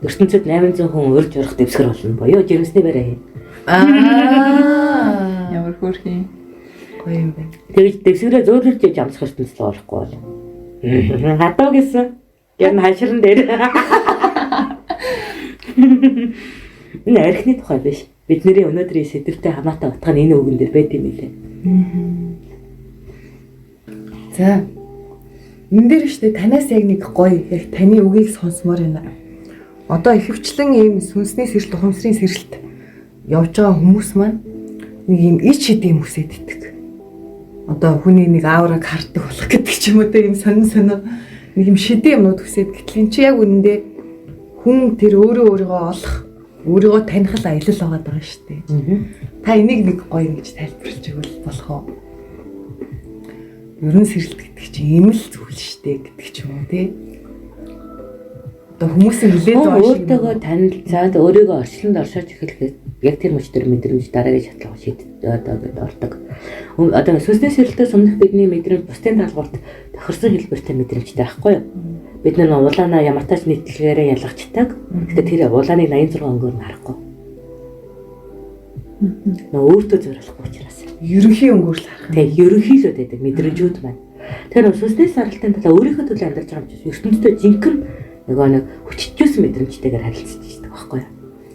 ертөнцид 800 хүн урьж урах дэвсгэр болно боёо жирэмсний барай. Ямар хөөрхий. гоё юм байна. Тэгж дэвсгэрээ зөөлүүлж яж амсах ертөнцид орохгүй бол. Хатаа гэсэн. Гэн хаширн дээр. Энэ архины тухай биш. Бидний өнөөдрийн сэдвтэй хамаатай утга нь энэ үгэн дээр байд юм билээ. За. Энэ дээр штэ танаас яг нэг гоё яг таны үгийг сонсомоор байна. Одоо ихэвчлэн ийм сүнсний сэрэлт, ухамсарын сэрэлт явж байгаа хүмүүс маань нэг ийм ич хэдий юм хүсээд иддэг. Одоо хүний нэг аураг харддаг болох гэдэг ч юм уу те ийм сонин нэг юм шидэм юмнууд хүсээд гэтэл эн чи яг үнэндээ хүн тэр өөрийгөө олох, өөрийгөө таних аялал байгаа шүү дээ. Та энийг нэг гоё ингэж тайлбарлаж өгвөл болох уу? Ерөн сэрэлт гэдэг чинь ийм л зүйл шүү дээ гэдэг ч юм уу те. Одоо хүмүүсийн нэлээд байгаа шиг өөртөөгөө танилцаад өөрийгөө орчлонд оршиж эхлэхэд яг тэр мөч төр мэдрэмж дараагийн шатлага шийддэг одоо гэдэг ордог. Одоо сүнсний сэрэлтээс өмнөх бидний мэдрэмж бусдын даалгаварт тохирсон хэлбэртэй мэдрэмжтэй байхгүй юу? Бид нар улаанаа ямар тач нийтлэгээрээ ялгачдаг. Гэхдээ тэр улааныг 86 өнгөөр нь харахгүй. Өөртөө зориулахгүй учраас. ерөнхий өнгөөр л харах. Тэг ерөнхийлөд байдаг мэдрэмжүүд маань. Тэр сүнсний саралтын талаа өөрийнхөө төлөө амьдарч байгаа юм чинь ертөнцийн жинхэнэ нөгөө нэг хүчтэйсэн мэдрэмжтэйгээр харилцаж байгаа байхгүй юу?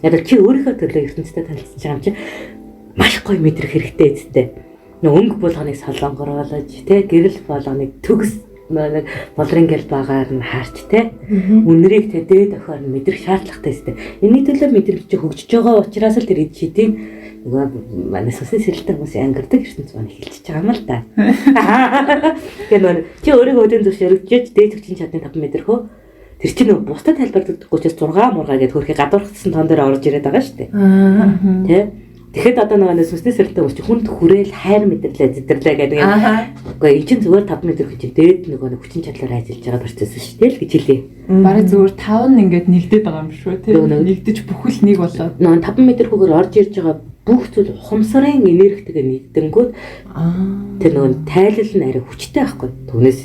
Яг чи өөрийнхөө төлөө ертөнцтэй танилцж байгаа юм чинь маш гоё мэдрэх хэрэгтэй эцтэй. Нөгөө өнгө булганыг солонгоруулж тэ гэрэл болгоныг төгс нэг болрын гэл багаар нь харж тэ үнэрийг тэ дээд охоор нь мэдрэх шаардлагатай эцтэй. Энэний төлөө мэдрэмж хөгжиж байгаа учраас л тэр шидийн нөгөө манай сүнсний сэрэлтэн хүмүүс ангирдаг ертөнц маань эхэлчихэж байгаа юм л да. Тэгэхээр чи өөрийгөө өдөн зөвшөөрөгдөж дээд хүчин чадны 5 метр хөө тэр чинь бусдад тайлбарлагдахгүй ч 6 мургаа гэдэг хөрхий гадуурхсан тон дээр орж ирээд байгаа шүү дээ. Тэ? Тэгэхэд одоо нөгөө сүнсний сэрэлтэн хүмүүс хүнд хүрээл хайр мэдэрлээ зэдэрлээ гэдэг юм. Үгүй энэ чинь зүгээр 5 метр хүчин дээд нөгөө хүчин чадлаар ажиллаж байгаа процесс шүү дээ л гэж хэлээ. Бараг зүгээр 5 нь ингээд нэгдээд байгаа юм шүү тий. Нэгдэж бүхэл нэг болоод нөгөө 5 метр хүүгээр орж ирж байгаа бүх зүйл ухамсарын энергитэйгээ нэгдэнгүүт тэр нөгөө тайлал нь арай хүчтэй байхгүй. Түүнээс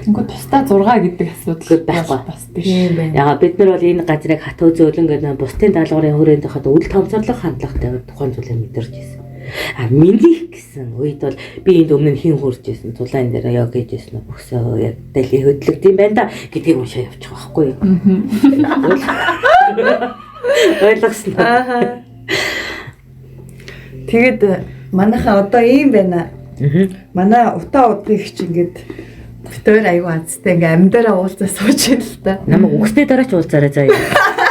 ингээд тусдаа 6 гэдэг асуудал байхгүй бас биш. Яга бид нар бол энэ газрыг хат үзөөлөн гэдэг бусдын даалгаврын хүрээнд хахад үл томцорлох хандлагатай тухайн зүйлээр мэдэрч ирсэн. Минийх гэсэн үед бол би энд өмнө нь хин хурж ирсэн. Тулаан дээр яг гэж ирсэн бөхсөө яг дэлхий хөдлөгдөм байна да гэдгийг уншаа явчих байхгүй юу. Ойлгосон. Тэгээд манайхаа одоо ийм байна. Манай утаа удагч ингээд битээр аюу азтай ингээм амьдараа уулзаа сууж ин л та. Намайг үгсний дараач уулзаарай заяа.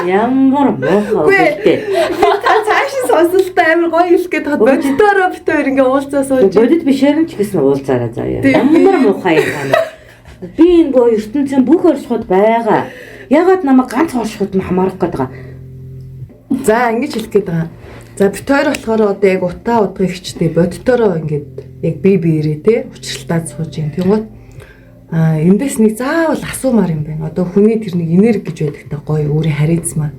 Ямар муухай үгтэй. Та цааш сонсолтой амар гоё хэлэх гээд хад боддороо битээр ингээ уулзаа сууж. Бодит бишэрэн ч гэсэн уулзаарай заяа. Ямар муухай юм. Би энэ гоо ертөнцийн бүх оршихуд байгаа. Ягаад намайг ганц оршихуд нь хамаарах гээд байгаа. За ингэж хэлэх гээд байгаа. За битээр болохоор одоо яг утаа удагчтэй боддороо ингээд яг бие биерээ те учралтаад сууж юм. Тэгвэл эндээс нэг заавал асуумаар юм байна. Одоо хүний тэр нэг энерги гэж байдаг та гоё өөрийн харизма.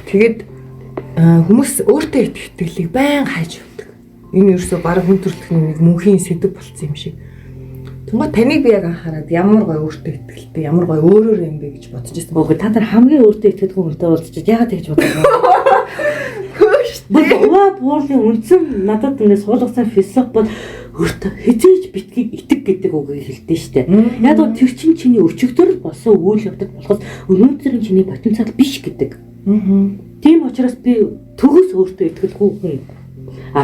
Тэгээд хүмүүс өөртөө итгэлийг байн хайж өгдөг. Энэ ерөөсөө баг хүн төрөлхтний нэг мөнхийн сэдв болцсон юм шиг. Тэгмээ таныг би яг анхаарад ямар гоё өөртөө итгэлтэй, ямар гоё өөрөөр юм бэ гэж бодож байсан. Үгүй та нар хамгийн өөртөө итгэдэг хүнтэй уулзчих. Яагаад тэгж бодож байна? Баа буурлын үндсэн надад ингэ суулгасан философи бол өөртөө хизээж битгий итэг гэдэг үгийг хэлдэг шүү дээ. Яг нь тэр чинь чиний өчигдөр болсон үйл явдал болохоос өнөөдрийн чиний потенциал биш гэдэг. Тийм учраас би төгс өөртөө итгэлгүй хүн.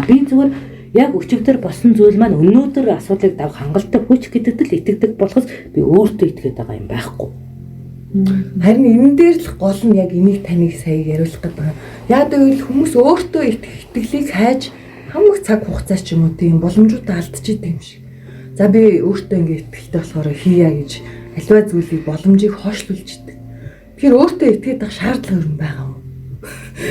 Би зүгээр яг өчигдөр болсон зүйл маань өнөөдөр асуудлыг давах хангалттай хүч гэдэгт л итгэдэг болохоос би өөртөө итгээд байгаа юм байхгүй. Харин энэ дээр л гол нь яг энийг таныг сая яриулах гэдэг юм. Яг гэвэл хүмүүс өөртөө итгэлийг хайж хамаг цаг хугацаа ч юм уу тийм боломжуудаа алдчихийд юм шиг. За би өөртөө ингэ итгэлтэй болохоор хийя гэж аливаа зүйлийг боломжийг хойшлуулж идэг. Тэгэхээр өөртөө итгээд байх шаардлага юу байгаа юм?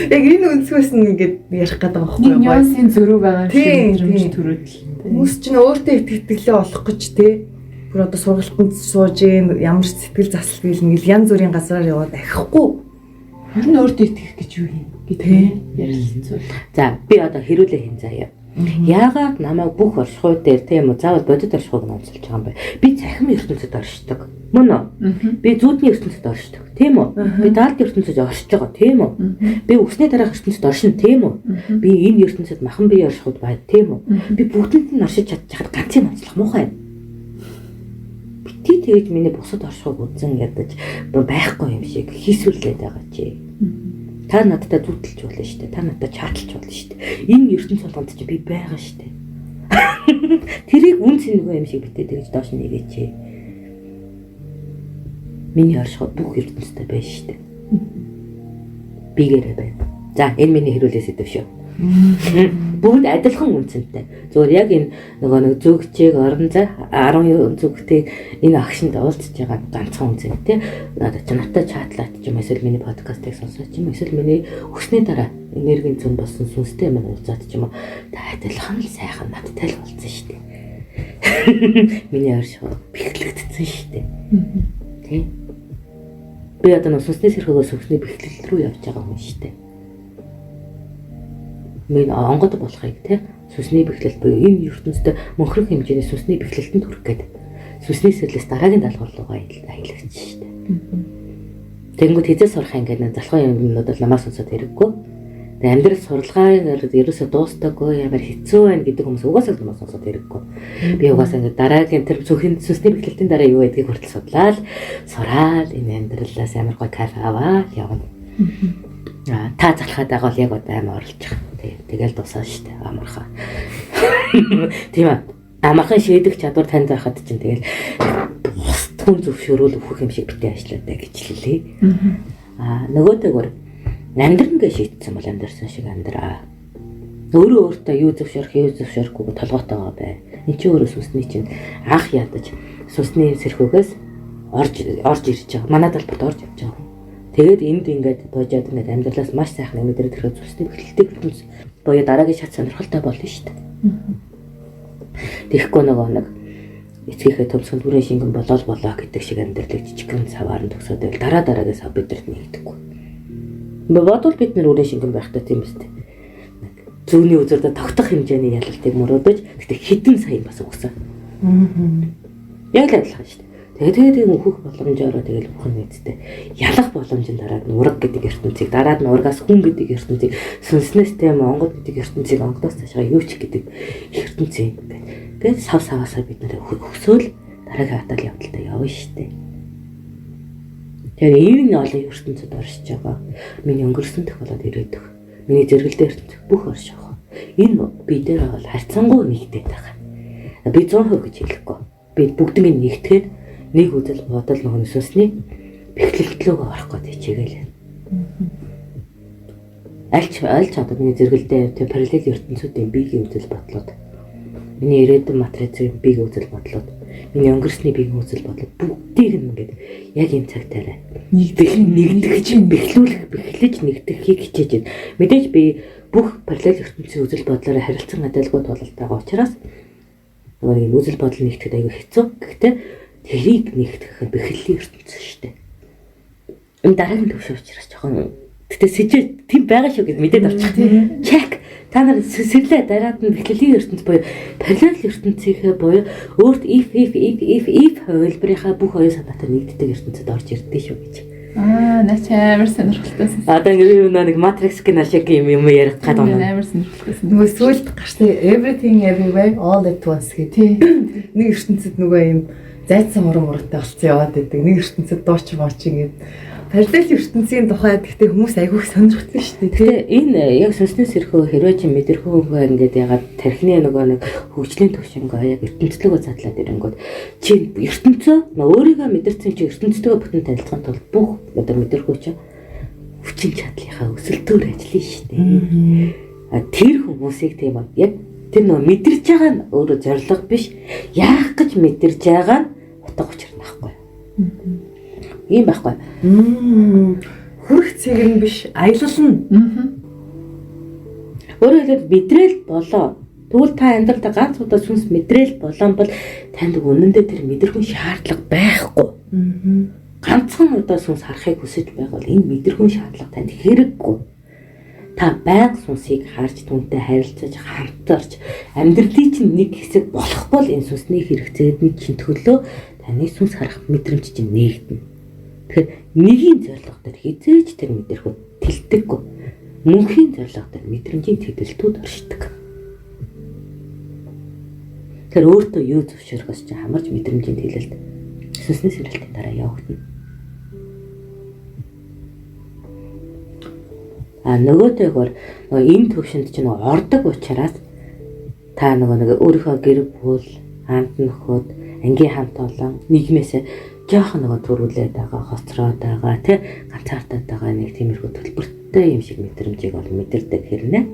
Яг энэ өнцгөөс нь ингээд ярих гэдэг байгаа байхгүй юу? Нюансын зөрүү байгаа юм шиг төрөдөл. Хүмүүс чинь өөртөө итгэлээ олох гэж тий. Бүр одоо сургалтанд сууж ийн ямар сэтгэл засал биелнэ гэл янз бүрийн газараар яваад ахихгүй. Ер нь өөртөө итгэх гэж юу юм гэдэг ярилцсан зүйл. За би одоо хэрүүлээ хийн заяа. Яагаад намайг бүх оршихуй дээр тийм үү заавал бодит оршихуйг нь онцолж байгаа юм бэ? Би цахим ертөнцид оршдог. Мөн үү? Би зүудний ертөнцид оршдог. Тийм үү? Би даалт ертөнцид оршиж байгаа. Тийм үү? Би үсний дараах ертөнцид оршин. Тийм үү? Би энэ ертөнцид махан бие оршихуйд бай. Тийм үү? Би бүгдэнд нь оршиж чадчихад ганцын онцлох муухай. Бити тэгж миний бусад оршихуйг үзэн ядаж байхгүй юм шиг хийсвэрлээд байгаа чи. Та надтай зүтэлж болно шүү дээ. Та надтай чааталж болно шүү дээ. Энэ ертөнц болгонд чи би байгаа шүү дээ. Тэрийг үн цэнэгүй юм шиг битээ тэгж доош нэгээч. Миний оршихуй бүх ертөнцтэй байна шүү дээ. Бигээрээ байна. За энэ миний хэрүүлээс идэв шүү. Бүгд адилхан үнцэнтэй. Зөвхөн яг энэ нөгөө нэг зүгчийг орон зай 10 зүгтийг энэ агшинд уулзж байгаа ганцхан үнцэнтэй. Надад ч надтай чатлаад ч юм эсвэл миний подкастыг сонсоод ч юм эсвэл миний өсний дараа энергийн зүүн болсон сүнстэй юм уулзаад ч юм уу та адилхан л сайхан надтай л уулзсан шүү дээ. Миний оршихуй бэхлэгдсэн шүү дээ. Тэ? Би одоо сүнсний сэрхэгөөс өсний бэхлэл рүү явж байгаа юм шүү дээ. Миний онгод болохыг те сүнсний бэхлэлт буюу энэ ертөнцид мөнхрөх хэмжээний сүнсний бэхлэлтэнд хүрэх гээд сүнсний сэрлээс дараагийн даалгавар руу аялагдчих шүү дээ. Тэгэнгүүт хизээ сурах ингээд залхуу юмнууд бол намаас сонсоод хэрэггүй. Тэгээ амьдрал сурлагаар ерөөсөө дуустдаггүй ямар хэцүү байна гэдэг хүмүүс угаасаа намаас сонсоод хэрэггүй. Би угаасаа ингээд дараагийн тэр сүнсний бэхлэлтийн дараа юу байдгийг хүртэл судлаад сураад энэ амьдралаас амар гой кайф аваад явна. Та залхаад байгаа бол яг одоо амар орлож байгаа. Тэгэл дуусаа штэ амархаа. Тийм аа. Амархан шийдэх чадвар танд байхад чинь тэгэл түн зөвшөөрөл өгөх юм шиг битээ ажилладаг гэж хэлээ. Нөгөөдөөр амьдрангээ шийдсэн бол амьдрсан шиг амьдраа. Өөрөө өөртөө юу зөвшөөрөхгүй толгоотойгоо бай. Энд чи өөрөө сүнсний чинь анх ядаж сүнсний сэрхүүгээс орж ирж байгаа. Манай талбарт орж явж байгаа. Тэгээд энд ингээд боожоод ингээд амьдралаас маш сайхан юм дээр төрөө зүсний бэхлэлтэй хүмүүс боёо дараагийн шат сонирхолтой болно шүү дээ. Тэгэхгүй нөгөө нэг эцгийнхээ төмсгөнд бүрэн шингэн болоод болоо гэдэг шиг амьдралыг жижигхэн цаваар нь төгсөөд байвал дараагаас бидэнд нэгдэхгүй. Бодвол бид нэр бүрэн шингэн байхдаа тийм үстэй. Зүүнний үзүүрдээ тогтох хэмжээний ялалтыг мөрөөдөж гэхдээ хідэн сая бас өгсөн. Яг л адилхан шүү дээ. Тэгээд өөхөх боломжоор тэгэл бүхэн нийтдээ ялах боломжийн дараад нь ураг гэдэг ертөнцийг дараад нь ургаас хүн гэдэг ертөнцийг сүнснээс тийм онгод гэдэг ертөнцийг онгодоос цаашаа юу ч гэдэг ертөнцийг тэгээд сав саваасаа бид нэр өсөөл дараагийн хатал явдалтай явна штэ. Тэгээд энэ олон ертөнцид оршиж байгаа. Миний өнгөрсөн төх болоод ирээдөх. Миний зэрэгэлдээ ертөнц бүх орших. Энэ бидээр бол харьцангуй нэгдээд байгаа. Би 100% гэж хэлэхгүй. Би бүгднийг нэгтгэхэд нэг үзэл бодол нөгөө сүнсний бэхлэлтлөөгөө орох гэдэг чигээл. Аль ч одоо миний зэрэгэлдээ тэр параллел ертөнцүүдийн биеийн үзэл бодлоод миний ирээдүйн матрицын биеийн үзэл бодлоод миний өнгөрсний биеийн үзэл бодлоод бүгдийг нь ингээд яг энэ цагтаараа нэгдэх чинь бэхлэж нэгдэхийг хичээж байна. Мэдээж би бүх параллел ертөнцийн үзэл бодлоор харилцан адилгүй тулалтай байгаа учраас нөгөө үзэл бодол нэгтгэхэд аягүй хэцүү. Гэхдээ тэрийг нэгтгэх бэхлэлийн ертөнц шүү дээ. Энэ дараагийн төвшөө учраас жоохон тэгтээ сэжээ тийм байгаа шүү гэж мэдээд орчих. Чек Та нар сэрлээ дараад нь бэхлэлийн ертөнц буюу параллел ертөнцийнхээ буюу өөрт if хувилбарынхаа бүх оюун санаатай нэгддэг ертөнцид орж ирдэ шүү гэж. Наач амар сонирхолтой. Одоо ингэ нэг матрикс гэх шиг юм ярих гээд байна. Амар сонирхолтой. Нөгөө сүлд гарсан everything everywhere all at once гэх тий. Нэг ертөнцид нөгөө юм зайцсан муруутай болцсон яваад байдаг. Нэг ертөнцид дууч мооч ингэ параллел ертөнцийн тухай гэхдээ хүмүүс айгүйх сонирхдаг шүү дээ. Тэгээ энэ яг сүнснээс ирэх хэрвээ чи мэдэрхүү ингээд ягаад тархины нөгөө нэг хөгжлийн төвшингөө яг ертөнцлөгөө задлаад ирэнгүүт чи ертөнцөө өөрийгөө мэдэрсэн чи ертөнцтэйгээ бүтэн танилцахын тулд бүх одоо мэдэрхүү чи хүчин чадлынхаа өсөлтөөр ажиллана шүү дээ. Тэр хүмүүсийг тийм яг тэр нөгөө мэдэрч байгаа нь өөрөө зориг биш. Яах гэж мэдэрж байгаа нь утга учир нахгүй. Ийм байхгүй. Хүрх цэгэн биш, аялал нь. Өөрөөр хэлбэл мэдрэл болоо. Тэгвэл та амьдралдаа ганц удаа сүнс мэдрэл болон бол танд үнэндээ тэр мэдэрхэн шаардлага байхгүй. Ганцхан удаа сүнс харахыг хүсэж байвал энэ мэдэрхэн шаардлага танд хэрэггүй. Та байнга сүнсийг харж түүнтэй харилцаж хамтарч амьдралын чинь нэг хэсэг болох бол энэ сүнсний хэрэгцээний чинь төлөө таны сүнс харах мэдрэмж чинь нээгдэнэ. Тэгэхээр нэгийн зорилго дээр хизээж тэр мэдэрхүү тэлдэггүй. Мөнхийн зорилго дээр мэдрэмжийн тэтгэлтүүд оршдог. Тэр өөртөө юу зөвшөөрөхөөс чи хамарч мэдрэмжийн тэлэлт сүнсний сэрэлтийн дараа явагдана. Нөгөөтэйгээр нөгөө энэ төвшөнд чинь нөгөө ордог учраас та нөгөө өөрийнхөө гэр бүл, хамт нөхөд, ангийн хамт олон нийгмээс жоохон нөгөө төрүүлээд байгаа, хоцроод байгаа, тэ ганцаардаад байгаа нэг тиймэрхүү төлбөртэй юм шиг мэдрэмжийг бол мэдэрдэг хэрнээ.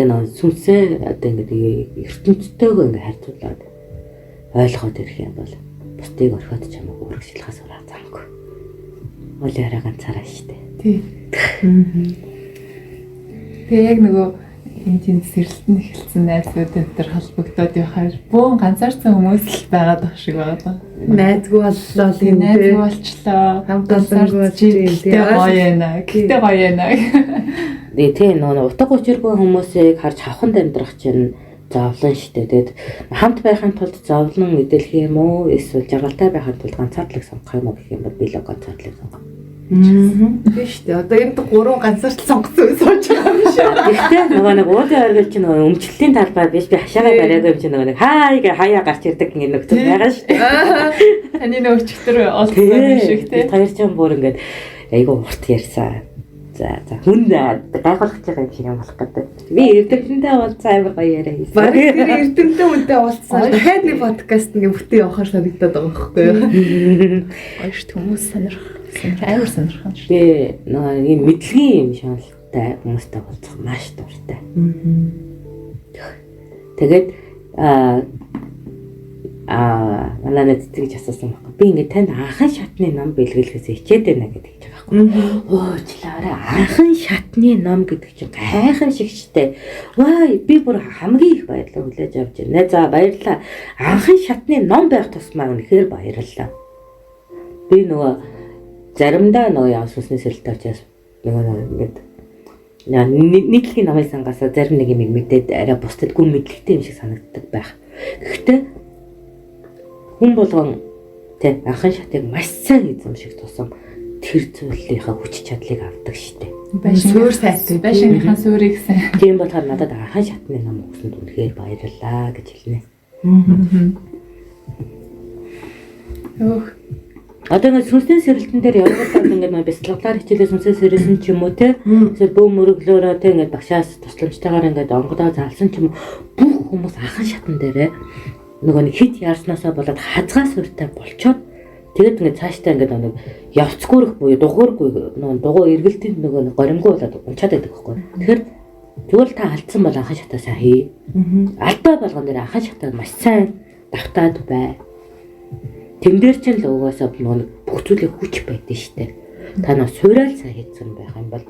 Энэ сүнсээ одоо ингээд ертөнцтэйгөө ингээд харьцуулаад ойлгоод ирэх юм бол бусдыг орхиод ч юм уу үргэлжлэхээс ураа замгүй. Ол яриа ганцаараа штэ. Тий. Тэгээ яг нөгөө энэ тийм сэрэлтэн эхэлсэн найзууд энэ холбогдоод явахаар бөөн ганцаарсан хүмүүс л байгаад байх шиг байна. Найзгүй боллоо юм дээ. Найзгүй болчлоо. Хамталсангүй Гэтэ гоё яана. Гэтэ гоё яана. Тэгээ нөгөө утга учиргүй хүмүүсийг харж хавханд амьдрах чинь зовлон штэ. Тэгэд хамт байхын тулд зовлон мэдээлэх юм уу? Эсвэл жаргалтай байхын тулд ганцаардлыг сонгох юм уу гэх юм бол би л ганцаардлыг сонгох. Биш үү. Одоо энд 3 ганцаарч сонгосон сууж байгаа юм шиг. Гэхдээ нөгөө нэг уудын оргил чинь нөгөө өмчлөлийн талбай биш би хашаагаа бариагүй юм чинь нөгөө нэг хаяа хаяа гарч ирдэг ингэ нөхцөл байгаа шүү дээ. Таны нөгөө өчтөр олсон юм шиг тий. Хоёр ч юм бүр ингэ айгу урт ярьсан. За хүн гайхуулах байгаа юм шиг юм болох гэдэг. Би эрдэмтэнтэй уулзсан амар гоё яриа хийсэн. Бараг тэр эрдэмтэн хүнтэй уулзсан. Дахиад нэг подкаст ингэ бүтэн явахаар санагдаад байгаа байхгүй юу? Гоё шүү хүмүүс сонирх. Амар сонирхон шүү. Би нөгөө ийм мэдлэгийн юм шаналтай хүмүүстэй уулзах маш дуртай. Тэгээд манай нэг тэгж асуусан байхгүй. Би ингээд танд анхан шатны ном бэлгэлэхээс хичээд байна гэдэг ч байгаа байхгүй. Уучлаарай анхан шатны ном гэдэг чинь гайхан шиг штэ. Вай би бүр хамгийн их баярлалаа хүлээж авч байна. За баярлалаа. Анхан шатны ном байх тусмаа үнэхээр баярлалаа. Би нөгөө заримдаа нөгөө яа сүнсний сэрэлтээ учраас ингээд нийтлэгийн намын сангасаа зарим нэг юм мэдээд арай бусдад гүн мэдлэгтэй юм шиг санагддаг байх. Гэхдээ хүн болгон тэ анхан шатыг маш сайн эзэмших тусам тэр зүйлийнхаа хүч чадлыг авдаг штеп. Суурь сайтай. Байшингийнхаа суурийг сайн. Тийм болохоор надад анхан шатны ном өгсөнд үнэхээр баярлалаа гэж хэлнэ. Одоо ингээд сүнсний сэрэлтэн дээр явагдаад ингээд нөө бяцлаглаар хичээлээ сүнсээ сэрэлсэн ч юм уу те эсвэл бөө мөрөглөөрөө те ингээд багшаас тусламжтайгаар ингээд онгодоо залсан ч юм уу бүх хүмүүс анхан шатн дээрээ нөгөө нэг хит яарснаасаа болоод хазгаа суурьтай болчоод тэгээд ингээд цаашдаа ингээд нэг явцгүйрэх буюу дугуургүй нөгөө дугуй эргэлтийн нөгөө горимгүй болоод унчаад байдаг байхгүй. Тэгэхээр тэгвэл та алдсан бол анхан шатаа сайн хий. Алдаа болгон дээр анхан шатаа маш сайн давтаад бай. Тэн дээр ч л угаасаа бүх зүйлээ хүч байдсан шүү дээ. Та нөө суурал сайн хийсэн байх юм бол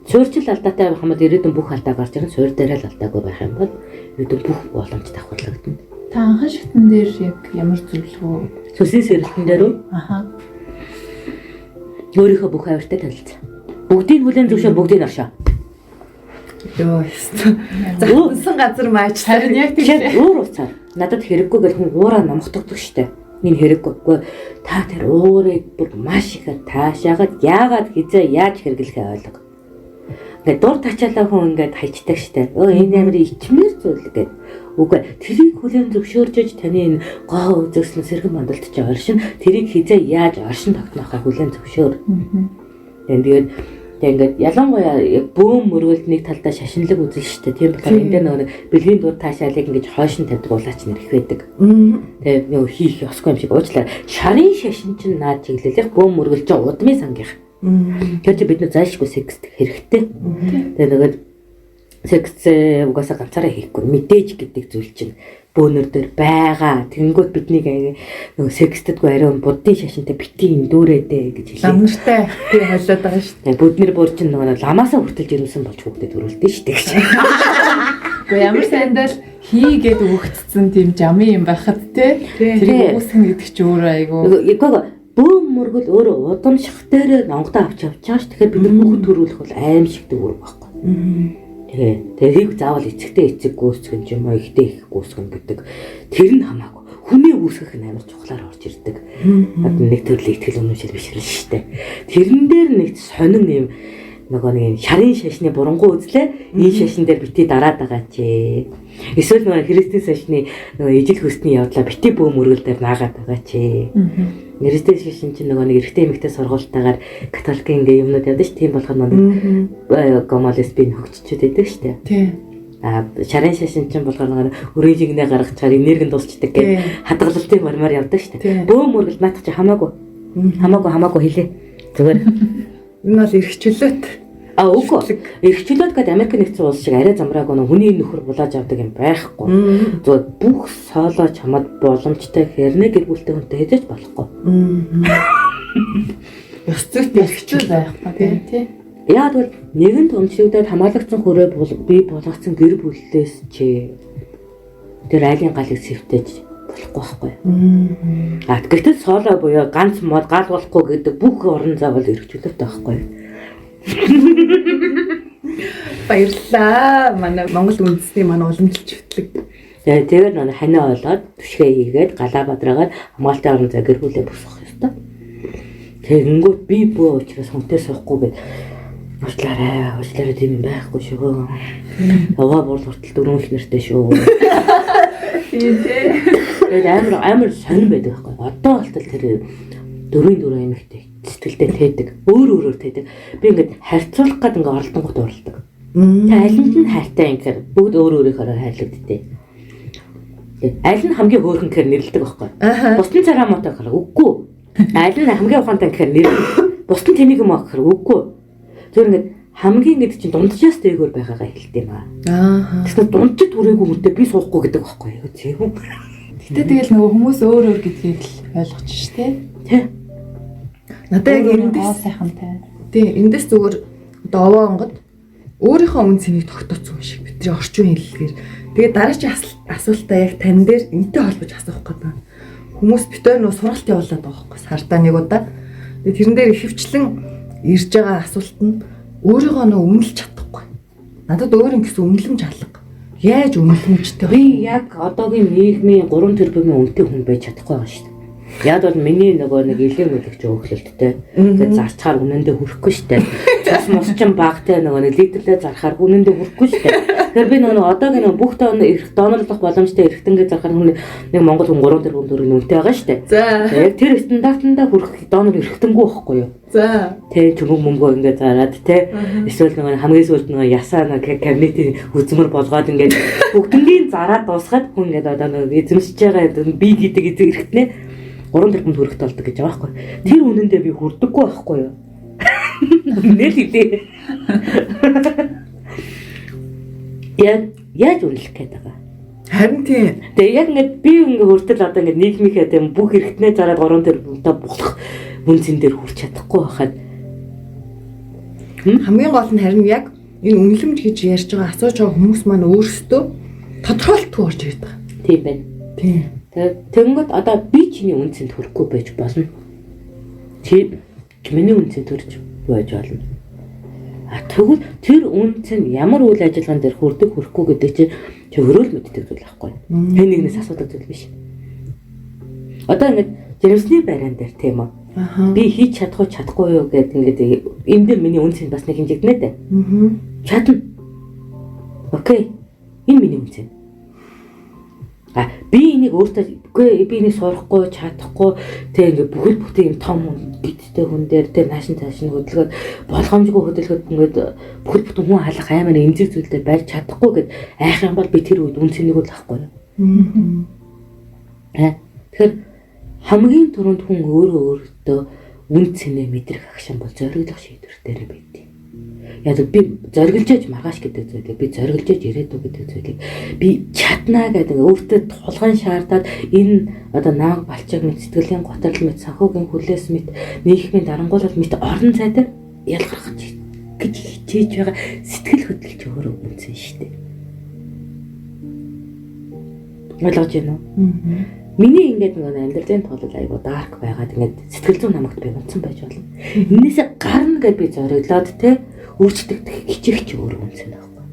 суурьчил алдаатай байх юм бол ирээдүйн бүх алдаа гарч ирэн суурь дээр л алдаагүй байх юм бол ирээдүйн бүх боломж давхарлагдана. Та анхан шатн дээр яг ямар зөвлөгөө? Сүнсний сэрэлтэн дээр үү? Аха. Өөрийнхөө бүх авиртай танилцсан. Бүгдийг хүлээн зөвшөөр бүгдийг оршоо. Йоо ёстой. Захсан газар маяч. Харин яг Тэгэхээр уур уцаар надад хэрэггүй гэж хүн уураа номхдогддог штэ. Миний хэрэггүй. Гэхдээ та тэр уурыг бүр маш ихээр таашаагаад яагаад хизээ яаж хэрэглэхээ ойлго. Ингээд дур тачаалаа хүн ингээд хайчдаг штэ. Энэ амар ичмэр зүйл гэдэг. Үгүй тэрийг хүлээн зөвшөөрж таны энэ гоо үзэсгэлэн сэргэн мандалт чи оршин тэрийг хизээ яаж оршин тогтноохоо хүлээн зөвшөөр. Тэгээд ингээд ялангуяа яг бөөм мөргөлд нэг талдаа шашинлаг үзэн штэ. Тийм болохоор энэ дээр нэг бэлгийн дур таашаалыг ингэж хойшин тавьдаг улаач нэр их байдаг. Тэгээд нөгөө хийх ёсгүй юм шиг уучлаа. Шарын шашин чинь наад чиглэлэх бөөм мөргөл чинь удмын сангийнх. Тэр чинь бид нар зайлшгүй секс хэрэгтэй. Тэгээд нөгөө секс угаасаа ганцаараа хийхгүй мэдээж гэдэг зүйл чинь бөөнөр дээр байгаа. Тэнгүүд биднийг нөгөө секстдгүй ариун буддын шашинтай битгий дүүрээдээ гэж хэлээ. Лам нартай тий холиод байгаа шүү дээ. Буднэр бүр чинь нөгөө ламаасаа хүртэлж ирүүлсэн болж хүүхдэд төрүүлдэ шүү дээ гэж. Гэхдээ ямар сайндал хийгээд өгөгдсөн тийм жамын юм байхад те тэрийг үүсгэнэ гэдэг чи өөрөө айгу. Бөөм мөргөл өөрөө удамших дээр нонгодоо авч явж байгаа ш. Тэгэхээр бид нар хүүхэд төрүүлэх бол аим шиг дүүрэг байхгүй. Тэгээд заавал эцэгтэй эцэг гүйцэх юм уу ихтэй их гүйцэх гэдэг тэр нь хамаагүй. Хүний үүсгэх нь амар чухлаар орж ирдэг. Одоо нэг төрлийн ихтгэл үнэмшил биш шүү дээ. Тэрэн дээр нэг сонин юм нөгөө нэг шарын шашны бурангуй үзлээ. Энэ шашин дээр бити дараад байгаа чи. Эсвэл нөгөө христийн шашны нөгөө ижил хөсний явдлаа бити бөөм мөргөл дээр наагаад байгаа чи. Христийн шашин чинь нөгөө нэг эрэгтэй эмэгтэй сургуультайгаар католикийн ингээ юмнууд явдаг ш. Тийм болохоор нөгөө гомолесбийн хөгжчүүд байдаг штэ. Тийм. Шарын шашин чинь болохоор нөгөө өрөөжигнээ гаргачаар энерги дуусчдаг гэдэг хадгалалтын мормоор явдаг штэ. Бөөм мөргөл наадах чи хамаагүй хэлээ. Зүгээр. Энэ бол эрхчлөөт. Үгүй. Эрхчлөөт гэдэг Америк нэгдсэн улс шиг арай замраагүй нэг хүний нөхөр булааж авдаг юм байхгүй. Зүгээр бүх соолоо чамд боломжтой хэрнээ гэр бүлтэй хүнтэй хэзээ ч болохгүй. Ёс зүйт эрхчлөө байхгүй тий. Яг бол нэгэн томчлогдоод хамгаалагдсан хүрээ бий болгоцсон гэр бүлээс чи тэр айлын галыг сэвтэж болохгүй байхгүй. Гэтэл соолоо буюу ганц мод гал болохгүй гэдэг бүх орон зай бол эрхчлөөтэй байхгүй. Баярлалаа. Манай Монгол үндэсний уламжлалч хөтлөг. Тэгээд нэг ханиа болоод түшгээ хийгээд галаа бадраагаад хамгаалалтын орон зай гэр бүлээ босгох ёстой. Тэгэнгүүт би бөө учраас хүнтэй суухгүй гэд уучлаарай тийм байхгүй шүү. Аваа бүр хүртэл дөрөв их нэртэй шүү. Тэгээд амар сонир байдаг байхгүй. Одоо болтол тэр дөрөв эмэгтэй сэтгэлдээ тээдэг. Өөрөөр тээдэг. Би ингээд харьцуулах гээд ингээд оролдонгот уралдаг. Тэ аль нь хайртай юм гэхээр бүгд өөрөөрийнхөө хайрлагддээ. Аль нь хамгийн хөөрхөн гэхээр нэрлдэг байхгүй. Бусдын цараа муутай гэхээр үгүй. Аль нь хамгийн ухаантай гэхээр нэрлдэг. Бусдын тэнэг юм аа гэхээр үгүй. Тэр ингээд хамгийн гэдэг чинь дунджаас дээгүүр байгаагаа хэлдэг юм аа. Тэгэхээр дунджид түрээгүй хүнтэй би суухгүй гэдэг байхгүй юу? Тийм. Гэтэ тэгэл нөгөө хүмүүс өөр гэдгийг л ойлгож штэ. Тэ. Надад яг эндээс сайхантай. тий эндээс зүгээр одоо овоо онгод өөрийнхөө үн цэнийг тогтооцсон юм шиг бидний орчин үеийн хэллэгээр тэгээд дараагийн асуултаа яг тань дээр энэтэй холбож асуух гэдэг. Хүмүүс битээр нөө сургалт явуулаад байгаа байхгүй сартаа нэг удаа. Тэгээд тэрэн дээр ихэвчлэн ирж байгаа асуулт нь өөрийгөө нөө өмнөлж чадахгүй. Надад өөр юм гэсэн үнэлэмж алга. Яаж үнэлэмжтэй би яг одоогийн нийгмийн 3 тэрбумын үнэтэй хүн байж чадахгүй байгаа шүү дээ. Яг бол миний нөгөө нэг элийн үлэгч өөхлөлттэй. Тэгээд зарчаар үнэндээ хүрэхгүй штэ. Цус мус чин багтай нөгөө нэг литрлээ зархаар үнэндээ хүрэхгүй штэ. Тэгэхээр би нөгөө одоогийн бүх тоо эрх доонорлох боломжтой эрхтэнгээ зархаар нэг Монгол хүн 3 тэрбум төгрөгийн үнэтэй байгаа штэ. Яг тэр стандартандаа хүрэх донор эрхтэнгүү байхгүй юу? За. Тэ чүмэг мөнгөө ингээд зараад тэ эсвэл нөгөө хамгийн сүүлд нөгөө ясаа нэг кабинетийн үзмэр болгоод ингээд бүгднийг зараад дуусгаад хүн ингээд одоо нөгөө эзэмшиж байгаа би гэдэг эрхтнээ 3 тэрбум төгрөгт болдог гэж байгаа байхгүй. Тэр үнэндээ би хүрдэггүй байхгүй юу? Нэл хэлээ. Яаж үнэлэх гээд байгаа? Харин тийм. Тэгээ яг ингээд би ингээд хүртэл одоо ингээд нийгмийнхээ тийм бүх эрхтнээ зараад 3 тэрбумтай болох үнцэн дээр хүрч чадахгүй байхад хамгийн гол нь харин яг энэ үнэлэмж гэж ярьж байгаа асууж байгаа хүмүүс маань өөрсдөө тодорхойлтгүй орж ирээд байгаа. Тийм байна. Тийм. Тэгэнгүүт одоо би чиний үнцэнд хүрэхгүй байж болно. Чи миний үнцэнд төрж байж болно. Тэгвэл тэр үнц нь ямар үйл ажиллагаан дээр хүрэхгүй гэдэг чинь өөрөө л мэддэг зүйл байхгүй. Хэн нэгнээс асуудаг зүйл биш. Одоо ингээд жирэмсний байран дээр тийм үү. Би хийж чадахгүй юу гэдэг ингээд энэ дээр миний үнц нь бас нэг хэмжигдэнэ дээ. Чадна. Окей. Энэ миний үнц нь. Би энийг өөртөө би энийг сурахгүй чадахгүй тэг ингээ бүхэл бүтэн юм том гидтэй хүн дээр тэг наашин цаашин хөдөлгөөд болгоомжгүй хөдөлгөөд ингээд бүхэл бүтэн хүн халах аймаар эмзэг зүйлдээ барьж чадахгүй гэд айх юм бол би тэр үед үнцнийг л авахгүй юу. Тэгэхээр хамгийн түрүүнд хүн өөртөө үнцнээ мэдрэх агшин бол зориглох шийдвэр дээр байдгийг. Яг би зориглож маргааш гэдэг зүйлийг би зориглож ирээдүй гэдэг зүйлийг би чаднаа гэдэг өөртөө тулгаан шаардаад энэ одоо намайг балчааг мэд сэтгэлийн готрол мэд санхүүгийн хүлээс мэд нийгмийн дарангуулал мэд орон зайд ялгарх гэж хичээж байгаа сэтгэл хөдлөлч өөрөө үнсэн шүү дээ. Ойлгож байна уу? Миний ингээд нэг амьдралын тоолол айгуу дарк байгаад ингээд сэтгэл зүйн намагт би унтсан байж болно. Энээсээ гарна гэж би зориглоод те өөрчлөгдөх хичээх ч өөр үнсэн байхгүй.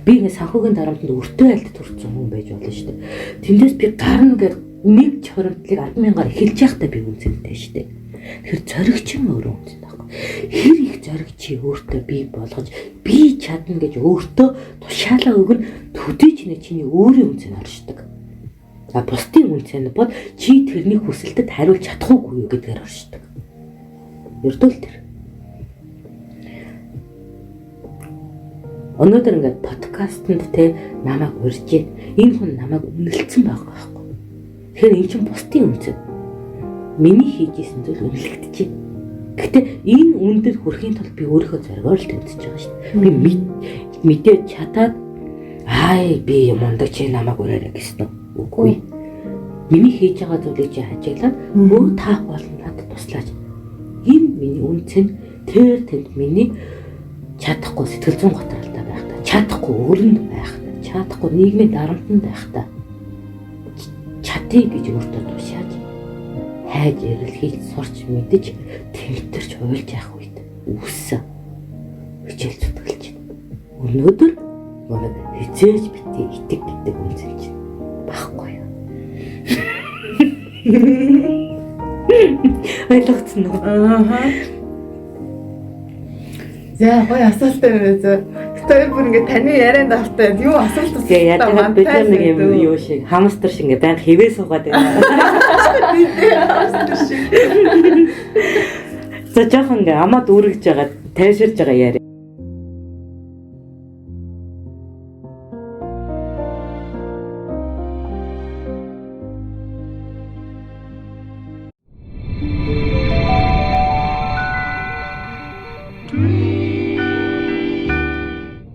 Би ингээд санхүүгийн дарамтанд өртөө айлд төрсэн хүн байж болно шүү дээ. Тэндээс би гарна гэж нэг чоромтлыг 10,000-аар эхэлж байхдаа би үнсэнтэй шүү дээ. Тэгэхээр зоригчин өөр үнсэн байхгүй. Хэр их зоригчи өөртөө би болгож би чадна гэж өөртөө тушаалаа өгнө төдийч нэ чиний өөрийн үнсэн оршдог. Бусдын үнсэн бол чи тэрний хүсэлтэд хариулж чадахгүй юу гэдгээр оршдог. Ердөө л тэр. Өнөөдөр ингээд подкастэнд те намайг урьж энэ хүн намайг үнэлсэн байгаа байхгүй. Тэгэхээр эн чинь бусдын үнсэн. Миний хийж исэн зүйл үнэлэгдэж байна. Гэхдээ энэ үндэд хүрэхийн тулд би өөрийнхөө зоригоор л тэмцэж байгаа шүү дээ. Би мэдээд чадаад би мундаг чи намайг ураарай гэсэн. Үгүй. Миний хийж байгаа зүйлийг чи хажиглаад өө таах болно надад туслаач. Энэ миний үнцэн тэр тэнд миний чадахгүй сэтгэл зүйн готролтой байхдаа, чадахгүй өрөнд байхдаа, чадахгүй нийгмийн дарамтанд байхдаа чадъя гэж өөртөө тушааж хайж эрэлхийж сурч мэдэж тэмтэрч уйлж явах үед үссэн хичээл зүтгэлж байна. Өнөөдөр манай хизээж битгий итэг гэдэг үнсэн чинь багхгүй юу? Ойлгоцсон уу? За гоё асуулт байна зөө. Тэр бүр ингээ таны ярианд автай юу асуулт үгүй яа бид нэг юм юу шиг хамстер шиг ингээ баян хэвээ суугаад байна. За жоохон ингээ амаад үргэж байгаа тайширж байгаа яри. Dream.